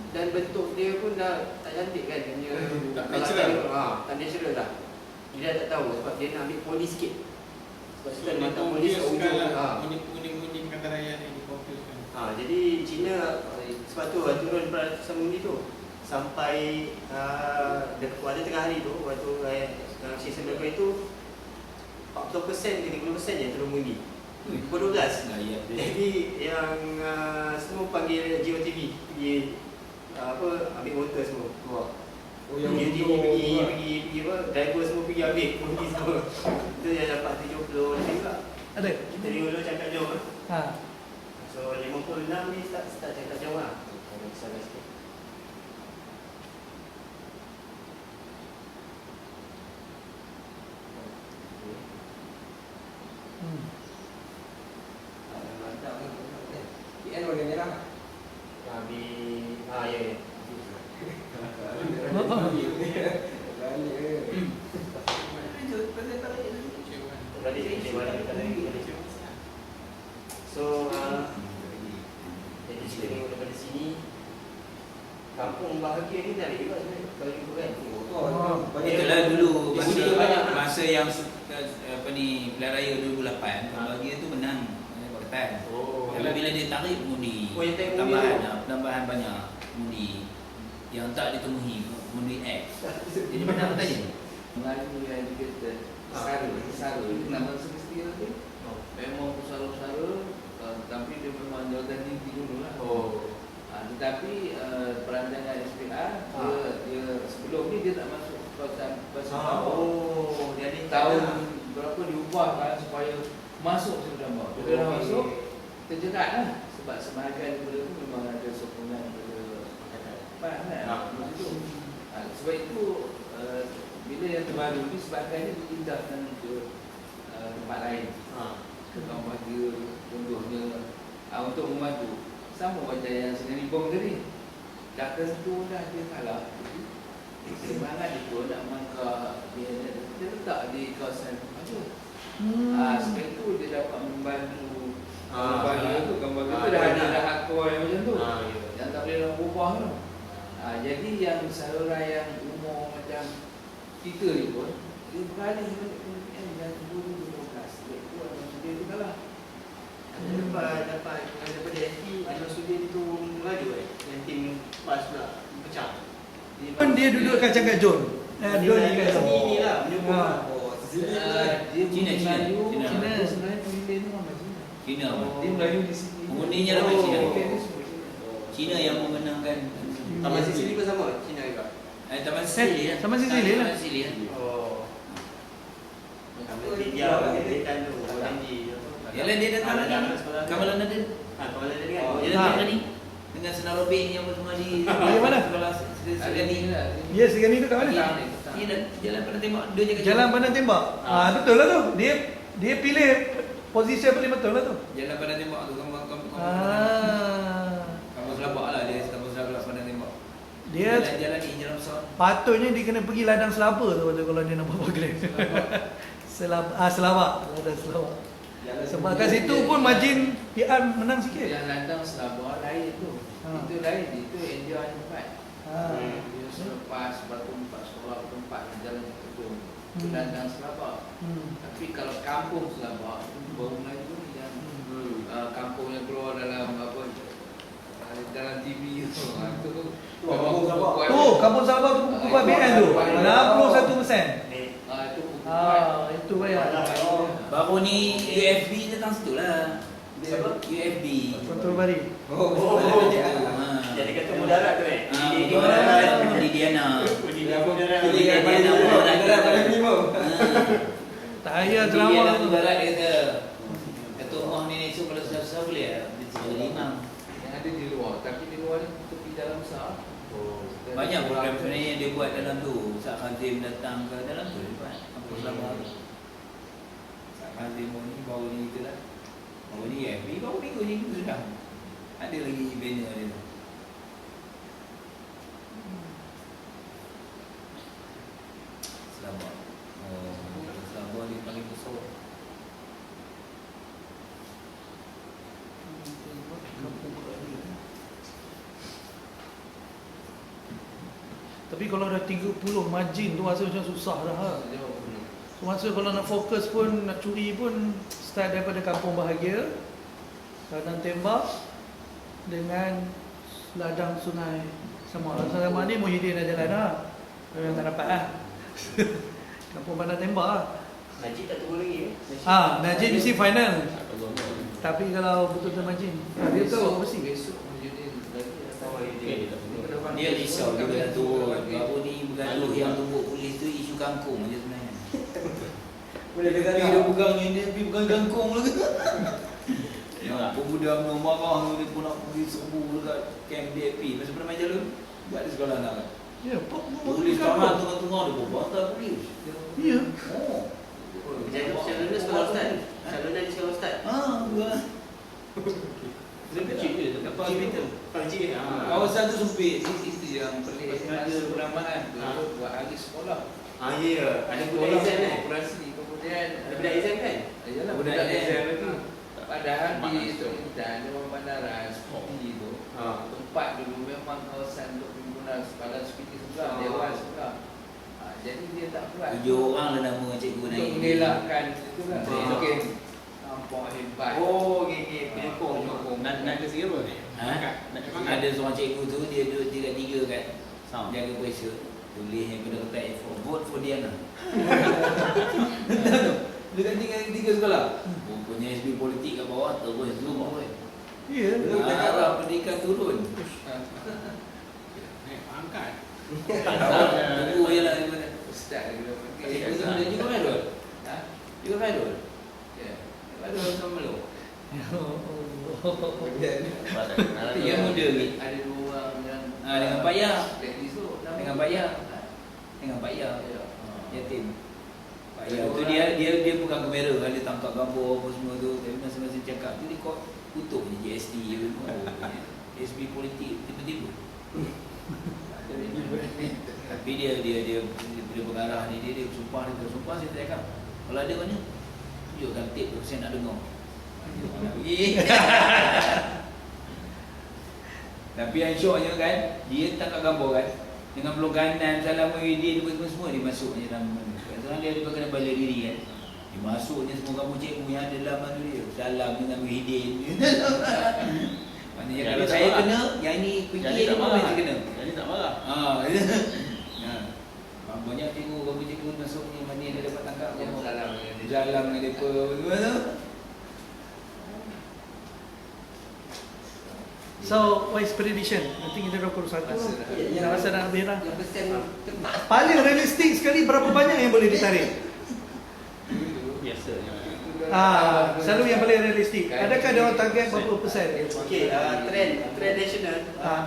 dan bentuk dia pun dah tak cantik kan. Dia punya Tak kalau natural. tengok, tak natural lah. Dia dah tak tahu sebab dia nak ambil poli sikit. Sebab kita ada mata poli kat ujung. Undi Pakatan Raya ni di confuse kan. Jadi Cina sebab tu turun peratusan mengundi tu sampai pada tengah hari tu waktu season berapa itu 40% ke 30% je turun mengundi. Pukul 12. Jadi yang semua panggil GOTV pergi ambil motor semua keluar. Oh, yang Dia untuk- pergi apa, driver semua pergi ambil pergi semua. Itu yang dapat 70 lebih juga. Ada? Kita dulu cakap jom lah. Ha. So 56 ni start cakap jom lah. Kalau kesalahan sikit. Hmm. Mantap kan. PN warna merah. Kami, ya. Tadi kita balik tadi. So, jadi kita tengok daripada sini, kampung bahagia ni dari juga sebenarnya. Kalau ikut kan. Itulah dulu Di masa sini banyak. masa yang apa ni pilihan raya 2008 bahagia tu menang Pakatan. Oh. Tapi bila dia tarik mengundi Oh, yang tarik mengundi tambahan banyak mengundi yang tak ditemui mengundi X. Jadi menang tadi. Melayu yang educated Sara itu nama semestinya tu memang usaha-usaha tapi dia memang jawatan tinggi dulu lah. Tetapi perancangan SPR dia sebelum ni dia tak masuk kawasan bawah. Jadi Tahun berapa diubahkan supaya masuk sebelum bawah. Bila dah masuk terjerat lah sebab sebahagian daripada tu memang ada sokongan daripada PAN kan. Sebab itu bila yang terbaru ni sebahagiannya dipindahkan ke tempat lain. Ke kaum bahagia contohnya untuk membantu. Sama macam yang Seneri Bom tadi. Dah tentu dah dia kalah. Semangat dia pun nak mangkah dia letak di kawasan bahagia. Sebab itu dia dapat membantu bahagia tu. Kaum bahagia tu dah ada dah akor yang macam tu. Yang tak boleh nak ubah tu. Jadi yang saluran yang umur macam kita ni pun dia berani yang 2012 itu ada sudia tu kalah. dapat daripada FP ada sudi itu mengadu yang tim PAS pula pecah. Kan dia duduk kacang John. Dia John dari kat sini ni lah menyokong. Ha. Dia Cina. Dia sebenarnya pemilih tu ramai Cina. Cina. Dia Melayu di sini. Pengundinya ramai Cina. Cina. Cina yang memenangkan Taman Sisili pun sama, Cina juga. Taman Sisili ya. Taman Sisili lah. Taman Sisili ya. Oh. Taman Media Pendidikan tu, janji. Yalah dia datang lagi. Kamalan Naden. Kamalan Naden kan. Dia datang lagi dengan Senar Robin yang semua di mana? sekolah Segani. Ya, segini tu kat mana? Dia jalan pada tembak dia jaga Jalan Pandang Tembak. Betul lah tu. Dia pilih posisi yang paling betul lah tu. jalan pada tembak tu kampung Selabak lah dia kampung Selabak pada tembak. Dia jalan ni jalan besar. patutnya dia kena pergi ladang selaba tu kalau dia nak buat program. Selawak. Ladang Selawak. Sebab kat situ pun margin PR menang sikit. Yang landang Selabak lain tu. Itu lain, itu India hanya tempat. Dia selepas batu 4 sekolah tempat jalan itu. Itu landang Selabak. Tapi kalau kampung Selabak itu baru Melayu ni yang kampung yang keluar dalam apa dalam TV tu. Kampung Selabak. Kampung Sabah tu buku BN tu. 61%. Itu Itu bayar. Baru ni UFB datang situ lah. Siapa? UFB. Kontrol bari. Jadi kata mudarat tu di Di Diana. mudarat. Di Diana mudarat. Tak payah Di drama. Diana mudarat dia kata. Ketua Umar ni so kalau susah-susah boleh lah. Dia sebagai imam. yang ada di luar, tapi di luar ni tepi dalam besar. Banyak program sebenarnya yang dia buat dalam tu. Sak Kazim datang ke dalam tu dia buat. Apa selama Sak Kazim ni baru ni kita lah. Baru ni baru minggu ni sudah. Ada lagi banner dia tu. Selama Selama ni paling besar. Tapi kalau dah 30 margin tu rasa macam susah dah. So, masa kalau nak fokus pun, nak curi pun start daripada Kampung Bahagia, Ladang Tembak dengan Ladang Sungai Samak. Ladang Samak ni Muhyiddin dah jalan dah. Memang tak dapat lah. Kampung Bandar Tembak lah. Najib tak tunggu lagi Najib mesti final. Tapi kalau betul-betul margin, dia tahu mesti. Besok Muhyiddin lagi. Dia risau dia nak turun. Baru ni bergaduh yang tumbuk polis tu isu kangkung je sebenarnya. Boleh dengar Tapi dia pegang ini, dia pegang kangkung lagi. Ya, pemuda UMNO marah dia pun nak pergi serbu dekat kamp DAP. Masa pernah main jalan, buat di sekolah nak kan. Ya, Polis tahan tengah-tengah dia pun bantah polis. Ya. Oh. Calonnya sekolah ustaz. Calonnya di sekolah ustaz. Bukan. Dia kecil je, tempat hospital. Kecil. Kawasan tu sempit. Itu yang pelik. Ada perumahan tu buat hari sekolah. Ya. Ada budak exam kan? Operasi kemudian Ada budak exam kan? Yalah, Budak budak exam. exam lagi. Padahal di Tok Intan, Dewan Bandaran, Seperti tu, tempat dulu memang kawasan untuk pimpinan sekolah seperti sebelah, Dewan sebelah. Jadi dia tak buat. 7 orang lah nama cikgu Untuk naik. mengelakkan itu lah. Ah. Mungkin nampak hebat. Oh, okey. Penyokong. Nak ke sini apa? Ada seorang cikgu tu, dia duduk tingkat 3 kan. Jaga pressure. Tulis yang kena letak A4. Vote for Diana. Dekat tingkat 3 sekolah. Punya SB politik kat bawah terus zoom apa. Ya. Arah pendidikan turun. Angkat. Tunggu je lah. Ustaz dia kena Cikgu tu dia juga Fairul. Ha? Juga Fairul. Ya. Fairul sama Melo. Yang Yang muda ni. Ada 2 orang yang Dengan Pak Yah. Teknis tu. Dengan Pak Yah. Dengan Pak Yah. Ya. Yatim. Pak Yah tu dia pegang kamera kan, dia tangkap gambar apa semua tu. Tapi masa-masa cakap tu dia kok kutuk je GST je. SB politik tiba-tiba. Tapi dia pengarah ni dia sumpah saya tak cakap. Kalau ada mana? Tunjukkan tip tu saya nak dengar. Tapi yang syoknya kan, dia tangkap gambar kan dengan pelongganan Salam Muhyiddin semua dia masuknya dalam mana. Sekarang dia kena bela diri kan. Dia masuknya semua gambar cikgu yang ada dalam mana dia. Salam dengan Muhyiddin. Maknanya kalau saya kena, yang ni fikir dia pun mesti kena. Jadi tak marah. Banyak tengok gambar cikgu masuknya mana dia dapat tangkap Yang gambar. salam dengan dia. Jalan dengan mereka bagaimana? So, wise prediction. Nanti kita 21. Masa Dah rasa nak habis dah. Yang persen tepat. Paling realistik sekali berapa banyak yang boleh ditarik? Biasa. Selalu yang paling realistik. Adakah ada orang target berapa persen? Okey, trend nasional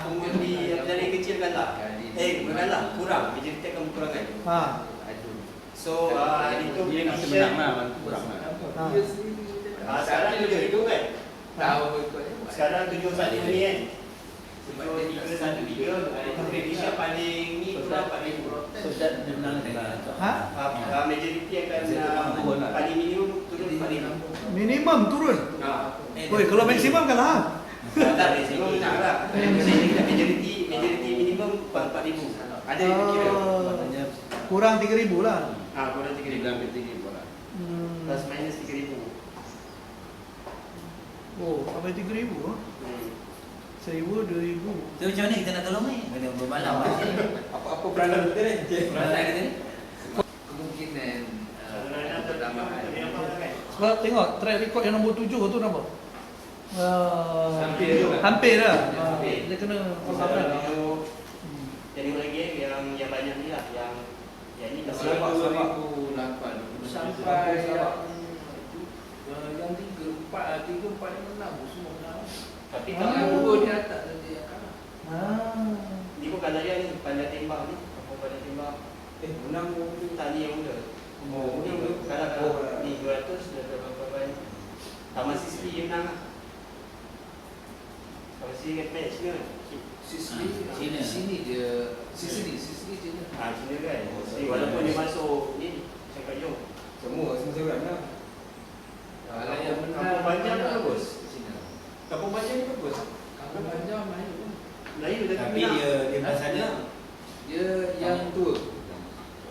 pengundi dari kecil kalah. Bukan kalah, kurang. Majoriti akan berkurangan. So, itu Dia nak prediction. menang lah, kurang lah. Sekarang 7,000 kan? Tahu ikutnya. Sekarang 7,1 ni kan? Sebab So, dia 3,1,3 itu prediction paling ni kurang 4,000. So that dia menang tak? Majoriti akan paling minimum turun 4,000. Minimum turun. Oi, kalau maksimum kalah. Tak, maksimum menang lah. Majoriti minimum 4,000. Ada yang kira. Kurang 3,000 lah. Kurang 3,000. Dia ambil tinggi pula. Plus minus 3,000. Oh, sampai 3,000 ah. 1,000, 2,000. So macam mana kita nak tolong ni? Kena bermalam macam ni. Apa peranan kita ni? Peranan kita ni. kemungkinan pertambahan. Sebab tengok track record yang nombor 7 tu nampak. Hampir tu lah. Hampir dah. Hampir. Dia kena Jadi lagi yang banyak ni lah yang ni tak Selamat, selamat. 2008 sampai yang 3, 4, 6 semua menang. Tapi Ah. kalau Dua di atas saja yang kalah. ni pun kalah dia ni pandai tembak ni. Apa pandai tembak? Menang Tak ni yang muda. Ni kalah ni 200 dah berapa banyak. Taman Sisri dia menang lah. Taman Sisri kat match ni kan. Sini sini dia sini Cina. Cina kan. Jadi walaupun dia masuk ni cakap jom. semua seorang lah. Kalau yang menang Kampung Banjar pun bagus. Cina. Kampung Banjar ni bagus. Kampung Banjar main pun. Melayu dah Tapi dia pasal Dia yang tua.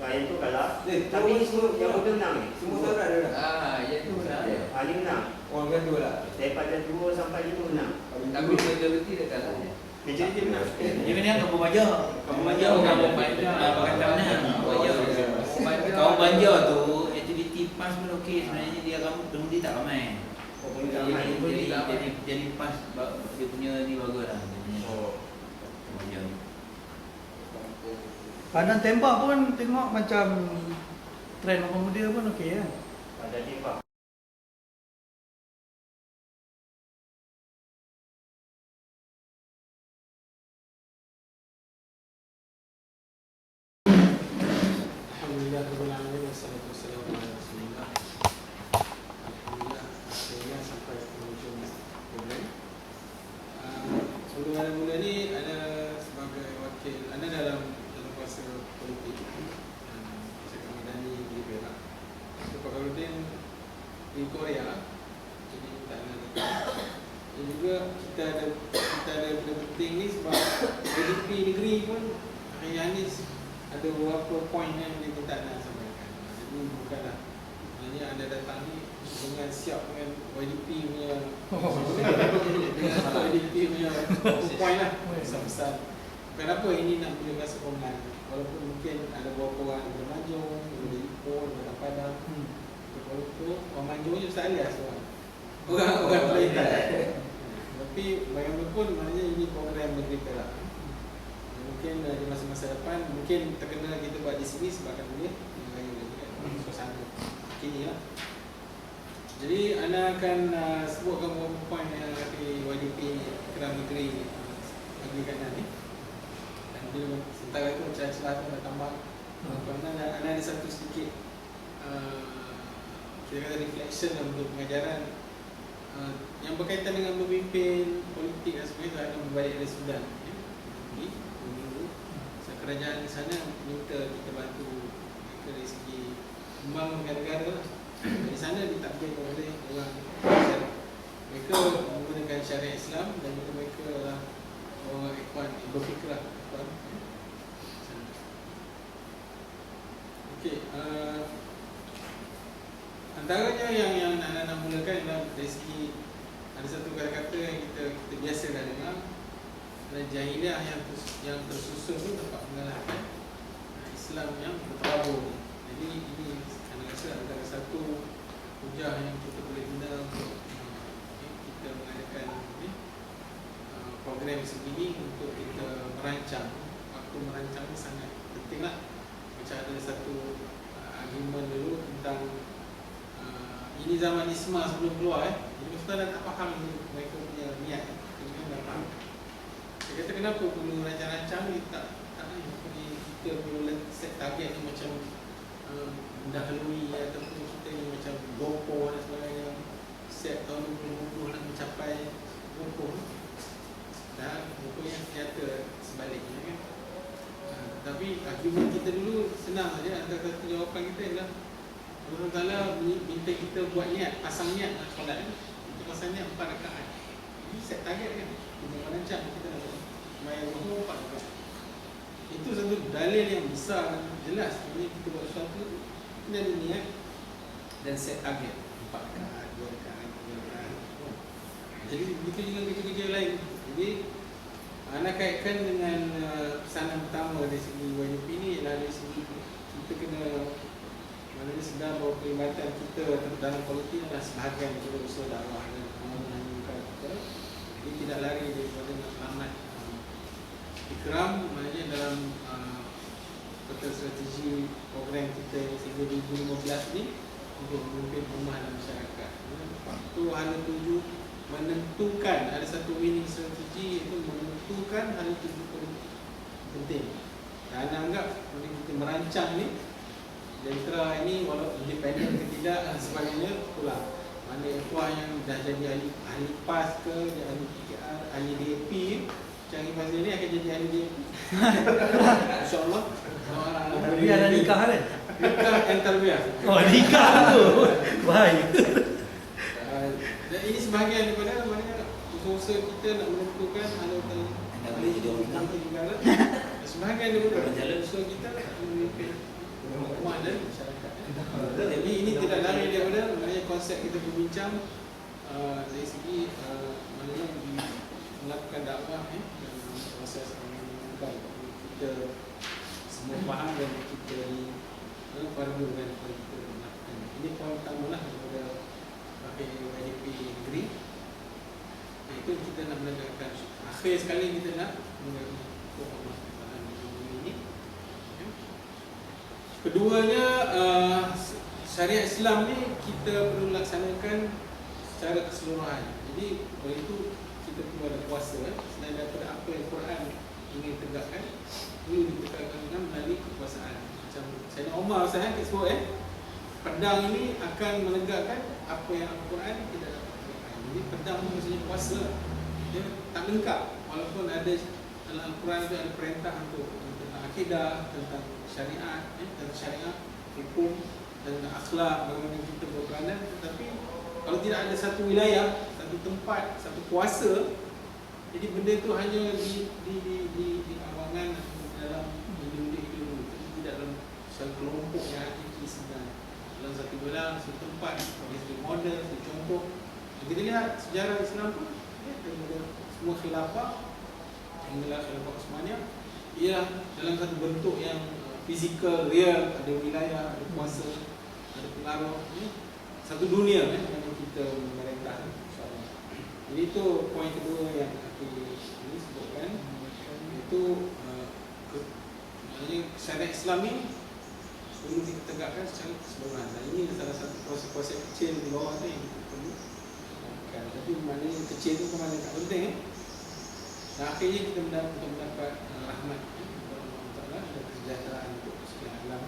yang tu kalah. Tapi Tapi semua yang muda menang ni. semua seorang ada dah. Yang tu menang. Ni menang. Orang kan dua lah. Daripada 2 sampai 5 menang. Tapi majoriti dia kalah. Majoriti menang. dia kena Kampung Banjar. Kampung Banjar Kampung Banjar. Pakatan menang. Kampung Banjar tu aktiviti PAS pun okey sebenarnya dia pengundi tak ramai. Jadi PAS dia punya ni bagus lah. Dia punya Kampung Banjar. Pandang tembak pun tengok macam trend orang muda pun okey kan. Pada tembak. Alhamdulillah rabbil alamin wassalatu wassalamu ala rasulillah. Alhamdulillah akhirnya sampai penghujung program. Sebelum mula ni ada sebagai wakil anda dalam kuasa politik Syekh Madani di Perak. So Pak Karudin di Korea, jadi tak ada. Dan juga kita ada benda penting ni sebab GDP negeri pun hari ni ada beberapa poin yang kita tak nak sampaikan. Jadi bukanlah maknanya anda datang ni dengan siap dengan YDP punya dengan YDP punya poin lah besar-besar. Kenapa ini nak menjaga sokongan walaupun mungkin ada beberapa orang yang bermajung, ada Ipoh, ada Padang. Walaupun orang majung je besar alias orang lain tak. Tapi bagaimanapun maknanya ini program Negeri Perak. Mungkin di masa-masa depan mungkin terkena kita buat di sini sebabkan boleh suasana kini lah. Jadi anda akan sebutkan beberapa poin yang kata YDP Kerang Negeri bagi kat nanti. Dan bila sementara itu celah-celah tu dah tambah. Kerana anda ada satu sedikit kita kata reflection untuk pengajaran yang berkaitan dengan memimpin politik dan sebagainya akan berbalik dari Sudan. Kerajaan di sana minta kita bantu mereka dari segi membangunkan negara. Di sana ditakbir oleh orang syariah. Mereka menggunakan syariat Islam dan juga mereka adalah orang ikhwan yang berfikrah ikhwan. Okey, antaranya yang nak mulakan adalah dari segi ada satu kata-kata yang kita biasa dah dengar. Dan jahiliah yang tersusun itu dapat mengalahkan Islam yang berterabur. Jadi ini saya rasa antara satu hujah yang kita boleh guna untuk kita mengadakan program sebegini untuk kita merancang. Waktu merancang ini sangat pentinglah. Macam ada satu argument dulu tentang ini zaman Isma sebelum keluar jadi Ustaz dah tak faham mereka punya niat. Kita dah faham. Dia kata kenapa perlu rancang-rancang ni tak kita perlu set target ni macam mendahului ataupun kita ni macam GoPro dan sebagainya set tahun 2020 nak mencapai GoPro dan rupanya ternyata sebaliknya kan. Tapi argument kita dulu senang saja. Antara satu jawapan kita adalah Allah Ta'ala minta kita buat niat, pasang niat dalam solat kan. Kita pasang niat 4 rakaat. Ini set target kan. Kita merancang kita nak Mayat Zuhur 4 rakaat. Itu satu dalil yang besar dan jelas. Jadi kita buat sesuatu kita ada niat dan set target 4 rakaat, 2 rakaat, 3 rakaat. Jadi begitu juga kerja-kerja lain. Jadi anda kaitkan dengan pesanan pertama dari segi YDP ni ialah dari segi kita kena maknanya sedar bahawa perlibatan kita dalam politik adalah sebahagian daripada usaha dakwah dan pembangunan kita. Jadi tidak lari daripada matlamat Ikram, maknanya dalam peta strategi program kita sehingga 2015 ni untuk memimpin ummah dan masyarakat. Itu hala tuju menentukan, ada satu meaning strategi itu menentukan hala tuju penting. Dan anda anggap kita merancang ni jentera ini walau independen ke tidak dan sebagainya pula. Mana ikhwah yang dah jadi ahli PAS ke, ahli PKR, ahli DAP, Cari Fazil ni akan jadi ahli DAP. InsyaAllah. Dia ada nikah kan? Nikah dan tarbiyah. Oh, nikah tu. Baik. Dan ini sebahagian daripada maknanya usaha kita nak menentukan anda boleh jadi orang negara. Sebahagian daripada usaha kita nak memimpin umat dan masyarakat. Jadi ini tidak lari daripada maknanya konsep kita berbincang dari segi maknanya melakukan dakwah dan proses mengumpulkan kita semua faham dan kita fardu dan kita melakukan. Ini poin pertama lah daripada YDP negeri. Itu kita nak menegakkan akhir sekali kita nak menegakkan Allah ini. Keduanya, syariat Islam ni kita perlu laksanakan secara keseluruhan. Jadi oleh itu kita perlu ada puasa selain daripada apa yang Quran ingin tegakkan, perlu ditegakkan melalui kekuasaan. Macam Sayyidina Umar saya sebut pedang ini akan menegakkan apa yang Al-Quran tidak dapat tegakkan. Jadi pedang ni maksudnya puasa. Dia tak lengkap walaupun ada dalam Al-Quran itu ada perintah untuk tentang akidah, tentang syariat, tentang syariat, hukum dan akhlak bagaimana kita berperanan, tetapi kalau tidak ada satu wilayah, satu tempat, satu kuasa, jadi benda itu hanya di awangan dalam individu, tidak dalam satu kelompok yang hakiki sebenarnya. Dalam satu wilayah, satu tempat, satu model, satu contoh. Kita lihat sejarah Islam pun, daripada semua khilafah hinggalah khilafah Utsmaniyah, ia dalam satu bentuk yang fizikal, real, ada wilayah, ada kuasa, ada pengaruh. Satu dunia yang kita memerintah. Jadi itu poin kedua yang aku ini sebutkan, iaitu maknanya syariat Islam ni perlu kita tegakkan secara keseluruhan. Dan ini salah satu proses-proses kecil di bawah tu yang kita perlu lakukan. Tapi maknanya kecil tu memang tak penting. Dan akhirnya kita mendapat rahmat Allah Ta'ala dan kesejahteraan untuk sekalian alam.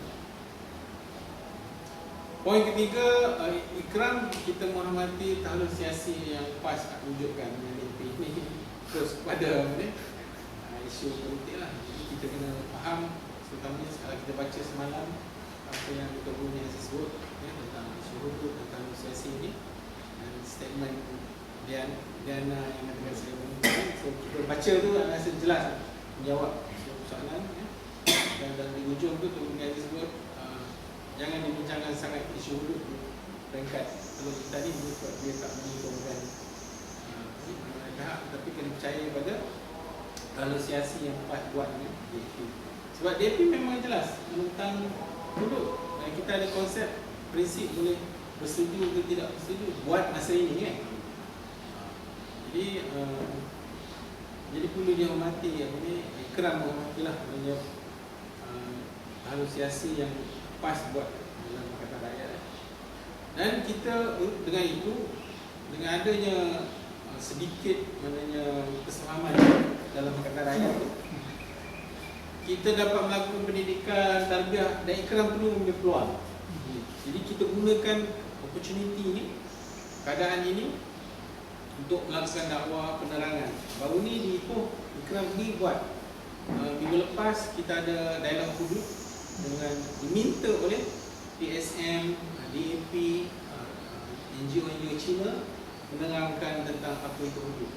Poin ketiga, ikram, kita menghormati tahlul siasi yang PAS wujudkan dengan DAP ini terus kepada isu politik lah. Jadi kita kena faham, terutamanya kalau kita baca semalam apa yang Dr. Bruni sebut tentang isu hudud, tentang siasi ini dan statement Diana yang ada saya mengatakan. So kita baca tu rasa jelas menjawab soalan dan di ujung tu Dr. Bruni sebut jangan dibincangkan sangat isu hudud peringkat kalau kita ni sebab dia tak menyokongkan pihak, tapi kena percaya pada kalau siasi yang PAS buat ni DAP. Sebab DAP memang jelas tentang hudud. Kita ada konsep prinsip boleh bersetuju ke tidak bersetuju buat masa ini kan. Jadi perlu dihormati ikram menghormatilah maknanya kalau siasi yang PAS buat dalam Pakatan Rakyat. Dan kita dengan itu, dengan adanya sedikit maknanya kesepahaman dalam Pakatan Rakyat, kita dapat melakukan pendidikan, tarbiyah dan ikram perlu memberi peluang. Jadi kita gunakan opportunity ini, keadaan ini untuk melakukan dakwah penerangan. Baru ni di Ipoh, ikram ni buat minggu lepas kita ada dialog hudud dengan diminta oleh PSM, DAP, NGO Cina menerangkan tentang apa itu hudud.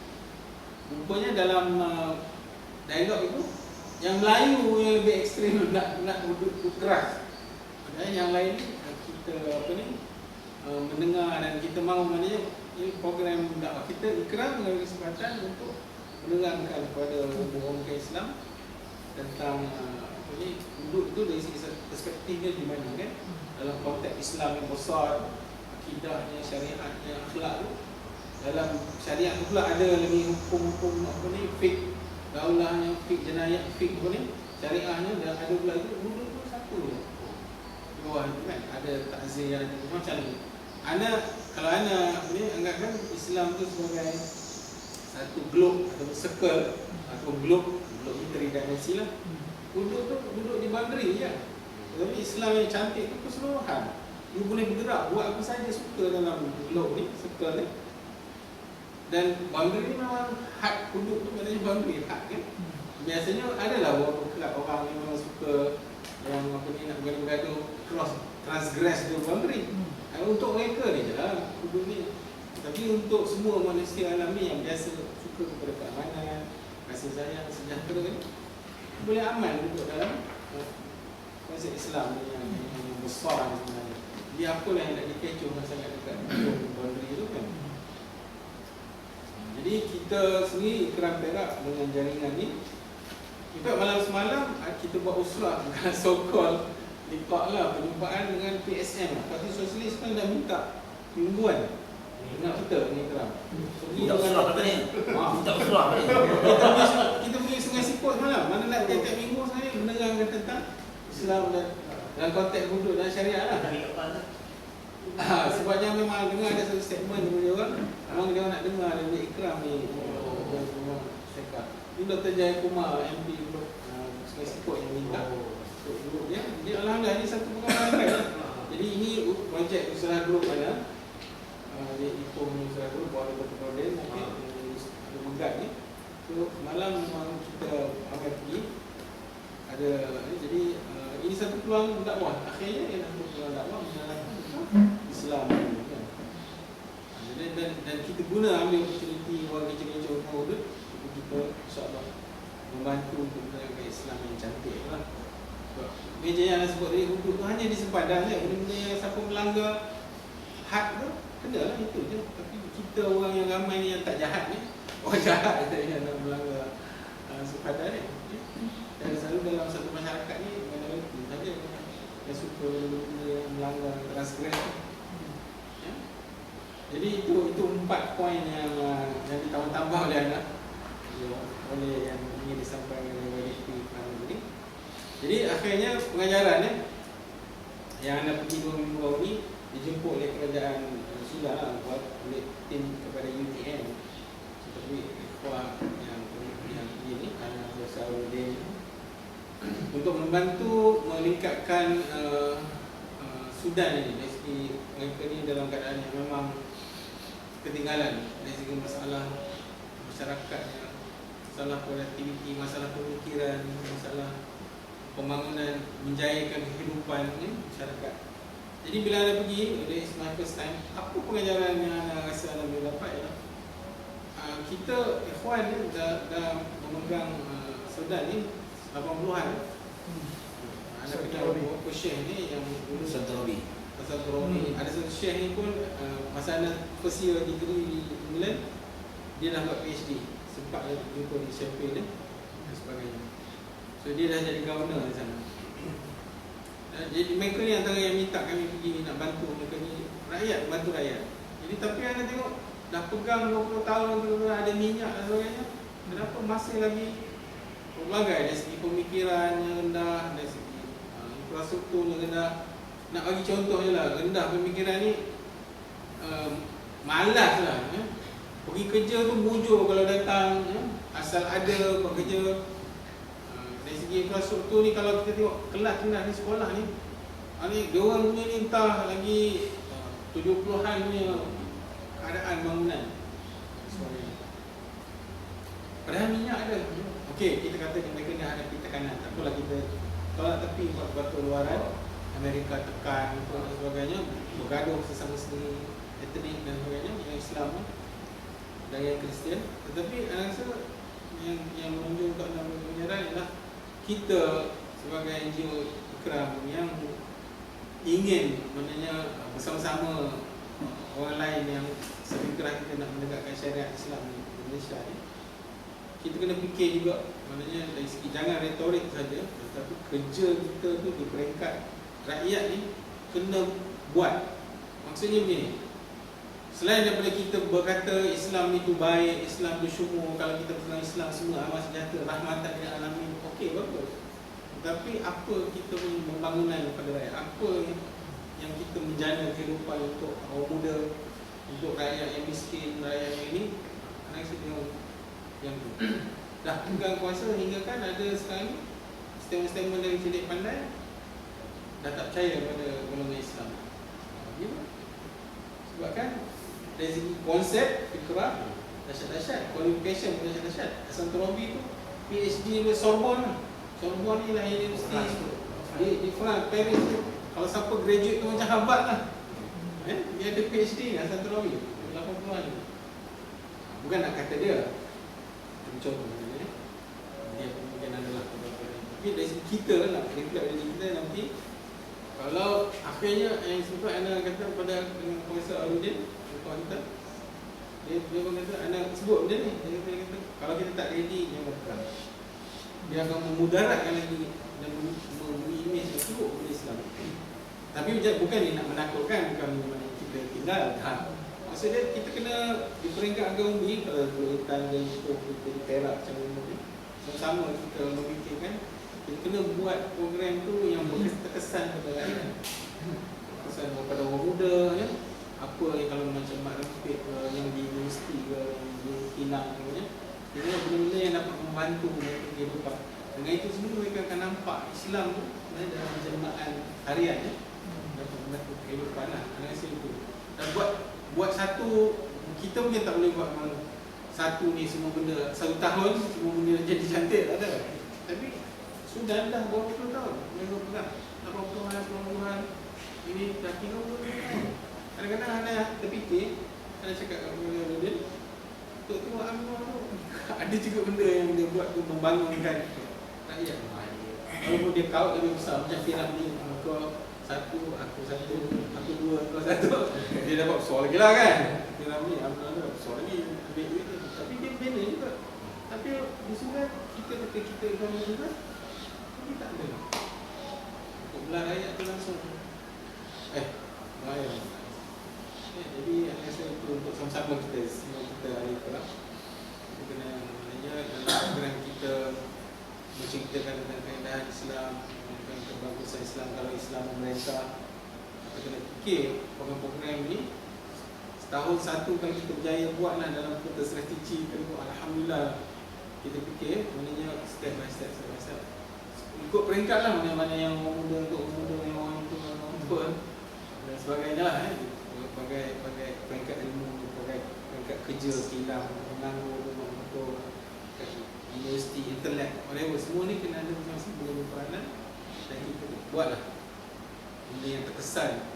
Rupanya dalam dialog itu yang Melayu yang lebih ekstrim nak hudud keras. Dan yang lain kita mendengar dan kita mahu maknanya ini program dakwah kita ikram mengambil kesempatan untuk menerangkan kepada orang Islam tentang hudud itu dari segi perspektifnya di mana kan, dalam konteks Islam yang besar, akidahnya, syariatnya, akhlak tu. Dalam syariat tu pula ada lagi hukum-hukum fiqh, daulahnya, fiqh jenayah, fiqh syariahnya, dan ada pula itu hudud tu satu je. Di bawah itu kan ada takzir macam ni. Kalau anggapkan Islam tu sebagai satu globe atau circle atau globe tridimensi lah. Hudud tu duduk di boundary je. Tapi Islam yang cantik tu keseluruhan. You boleh bergerak, buat apa saja suka dalam globe ni, circle ni. Dan boundary ni memang hak hudud tu maknanya boundary, hak kan. Biasanya adalah beberapa orang yang memang suka yang nak bergaduh cross, transgress the boundary. Untuk mereka ni je lah hudud ni. Tapi untuk semua manusia alami yang biasa suka kepada keamanan, kasih sayang, sejahtera ni, boleh aman duduk dalam konsep Islam ni yang besar sebenarnya. Jadi apalah yang nak dikecoh sangat dekat boundary tu kan. Jadi kita sendiri Ikram Perak dengan jaringan ni, in fact malam semalam kita buat usrah bukan so-called lipat lah, perjumpaan dengan PSM. Parti Sosialis kan dah minta mingguan nak kita ni Ikram. Minta usrah katanya. Minta usrah katanya. Kita pergi Sungai Siput malam. Mana nak tiap-tiap minggu saya menerangkan tentang Islam dan dalam konteks hudud dan syariat lah. Sebabnya memang dengar ada satu statement daripada dia orang, memang dia orang nak dengar daripada Ikram ni. Dia memang cakap. Ini Dr. Jayakumar MP Sungai Siput yang minta untuk grup dia. Dia alhamdulillah ini satu perkara baik lah. Jadi ini projek usaha grup mana dia ikut usaha grup buat Dr. Nordin mungkin ada megat ni. So malam memang kita akan pergi ada jadi ini satu peluang dakwah. Akhirnya yang nak peluang dakwah menjalankan Islam kan. Dan kita guna ambil opportunity orang kecil-kecil untuk kita insya-Allah membantu untuk menjalankan Islam yang cantik lah. Meja yang anda sebut tadi hudud tu hanya di sempadan je. Benda-benda yang siapa melanggar had tu kena lah itu je. Tapi kita orang yang ramai ni yang tak jahat ni, orang jahat yang nak melanggar sempadan ni. Dan selalu dalam satu masyarakat ni minoriti saja yang suka benda-benda yang melanggar transgresi. Ya? Jadi itu 4 poin yang ditambah oleh anak oleh yang ingin disampaikan oleh YDP ini. Jadi akhirnya pengajaran yang anda pergi 2 minggu baru ni dijemput oleh kerajaan sudah lah buat oleh tim kepada UTM seperti ikhwah yang ini anak Saudin untuk membantu meningkatkan Sudan ini dari segi mereka ni dalam keadaan yang memang ketinggalan dari segi masalah masyarakatnya, masalah produktiviti, masalah pemikiran, masalah pembangunan, menjayakan kehidupan masyarakat. Jadi bila anda pergi, it's my first time, apa pengajaran yang anda rasa anda boleh dapat ialah kita ikhwan ni dah memegang Sudan ni 80-an. Anda kenal beberapa syekh ni yang dulu Santarabi. Ada satu syekh ni pun masa anda first year degree di England, dia dah buat PhD. Sempat dia jumpa di Sheffield dan sebagainya. So dia dah jadi governor di sana. Jadi mereka ni antara yang minta kami pergi nak bantu mereka ni, rakyat, bantu rakyat. Jadi tapi anda tengok dah pegang 20 tahun tu ada minyak dan sebagainya, kenapa masih lagi pelbagai dari segi pemikirannya rendah, dari segi infrastrukturnya rendah. Nak bagi contoh je lah, rendah pemikiran ni malas lah pergi kerja tu bujur kalau datang asal ada buat kerja. Dari segi infrastruktur ni kalau kita tengok kelas di sekolah ni dia orang punya ni entah lagi 70-an punya keadaan bangunan sebenarnya. Padahal minyak ada. Okey, kita kata mereka ni ada tekanan. Tak apalah kita tolak tepi buat batu luaran. Amerika tekan dan sebagainya, bergaduh sesama sendiri, etnik dan sebagainya, yang Islam dan yang Kristian. Tetapi saya rasa yang menunjuk untuk dalam pengajaran ialah kita sebagai NGO Ikram yang ingin maknanya bersama-sama orang lain yang sefikrah kita nak menegakkan syariat Islam di Malaysia ni, kita kena fikir juga maknanya dari segi jangan retorik saja, tetapi kerja kita tu di peringkat rakyat ni kena buat. Maksudnya begini, selain daripada kita berkata Islam itu baik, Islam itu syukur, kalau kita pegang Islam semua amal sejahtera, rahmatan lil alamin, okey, bagus. Tetapi apa kita punya pembangunan kepada rakyat? Apa yang kita menjana kehidupan untuk orang muda, untuk rakyat yang miskin, rakyat yang ini? Anak saya yang tu dah pegang kuasa hingga kan ada sekarang ni statement-statement dari Celik Pandai dah tak percaya pada golongan Islam. Sebab kan dari segi konsep, fikrah dahsyat-dahsyat, qualification pun dahsyat-dahsyat. Santarabi tu PhD di Sorbonne. Sorbonne ni lah universiti di France, Paris tu. Kalau siapa graduate tu macam Harvard lah. Dia ada PhD lah Santarabi 80-an. Bukan nak kata dia contoh dia mungkin adalah tapi dari segi kita nak reflect dari kita nanti. Kalau akhirnya yang sebut anda kata pada dengan Profesor Arudin, tuan kita, dia pun kata anda sebut benda ni, dia kata kalau kita tak ready jangan berperang. Dia akan memudaratkan lagi dan memberi imej yang buruk kepada Islam. Tapi bukan dia nak menakutkan, bukan mana kita tinggal. Maksudnya kita kena di peringkat agama ni, kalau Kulitan dan Ipoh kita di Perak macam ni, sama-sama kita memikirkan Kita kena buat program tu yang berkesan kepada rakyat, kesan kepada orang muda ya. Apa yang kalau macam Mak Rafiq yang di universiti ke, yang di Pinang ya. Ini benda-benda yang dapat membantu mereka kehidupan. Dengan itu semua mereka akan nampak Islam tu dalam jelmaan harian ya. Dapat membantu kehidupan lah. Dengan itu. Dan buat satu, kita mungkin tak boleh buat satu ni semua benda, satu tahun semua benda jadi cantik, tak ada. Tapi sudah dah berapa puluh tahun mereka pegang 80-an ini dah 30 tahun. Kadang-kadang anda terfikir, anda cakap kepada dia, untuk tengok Anwar tu ada juga benda yang dia buat tu membangunkan rakyat. Walaupun dia kaut lebih besar macam filem ni, kau satu, aku satu, aku dua, kau satu, dia dapat besar lagi lah kan. Filem ni Anwar tu besar lagi, ambil duit tu. Tapi dia benda juga. Tapi di sungai kita ekonomi juga, tapi tak ada. Untuk belah rakyat tu langsung bahaya. Jadi saya rasa itu untuk sama-sama kita, semua kita hari perang. Kita kena maknanya dalam program kita menceritakan tentang keindahan Islam, tentang kebagusan Islam kalau Islam memerintah. Kita kena fikir program-program ni setahun satu kalau kita berjaya buatlah dalam peta strategi kita, alhamdulillah kita fikir maknanya step by step ikut peringkat lah, mana yang orang muda untuk orang muda, yang orang tua dan sebagainya lah Bagai peringkat ilmu, peringkat kerja, kilang, menganggur, untuk universiti, intelek, whatever, semua ni kena ada masing-masing peranan dan kita buatlah benda yang terkesan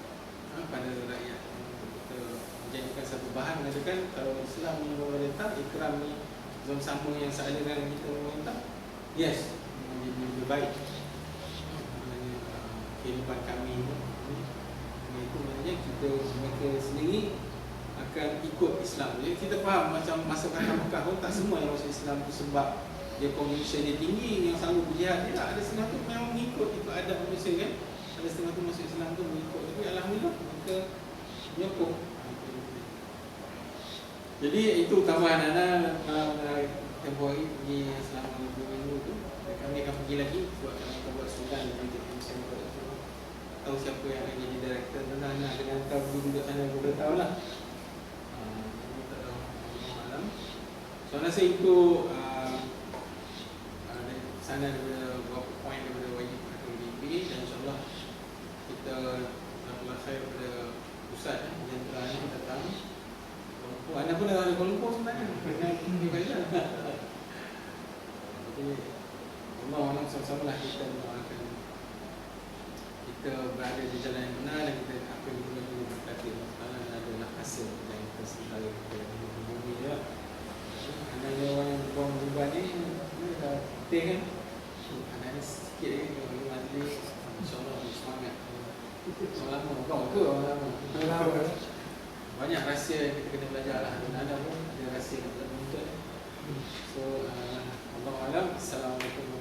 pada rakyat untuk kita menjadikan satu bahan. Mengatakan kalau Islam ni memerintah, ikram ni sama-sama yang sealiran kita memerintah, yes, menjadi lebih baik kehidupan kami ni. Itu maknanya mereka sendiri akan ikut Islam. Jadi kita faham macam masa Fathu Mekah pun tak semua yang masuk Islam tu sebab dia conviction dia tinggi yang sanggup berjihad. Dia ada setengah tu memang mengikut itu adab manusia kan. Ada setengah tu masuk Islam tu mengikut. Tapi alhamdulillah mereka menyokong. Jadi itu tambahan Ana tempoh hari pergi selama 2 minggu tu. Kami akan pergi lagi buat sudan di tahu siapa yang akan jadi director dan nak dengan tahu duduk sana beberapa tahun lah. Tak tahu malam. So rasa itu sana ada beberapa poin daripada wajib akan dipilih dan insyaAllah kita dapat khair pada Ustaz jentera ni datang. Anda pun dah ada Kuala Lumpur sebenarnya. Jadi Allah sama-sama lah kita mendoakan kita berada di jalan yang benar dan kita apa yang kita boleh berkati Allah adalah hasil yang kita sedara di bumi ya. Kerana orang yang buang jumpa ni dah penting kan. Ada sikit lagi kalau majlis insyaAllah semangat. Selama kau ke orang lama. Banyak rahsia yang kita kena belajar lah. Ada pun ada rahsia yang kita menuntut. So Allah Alam. Assalamualaikum.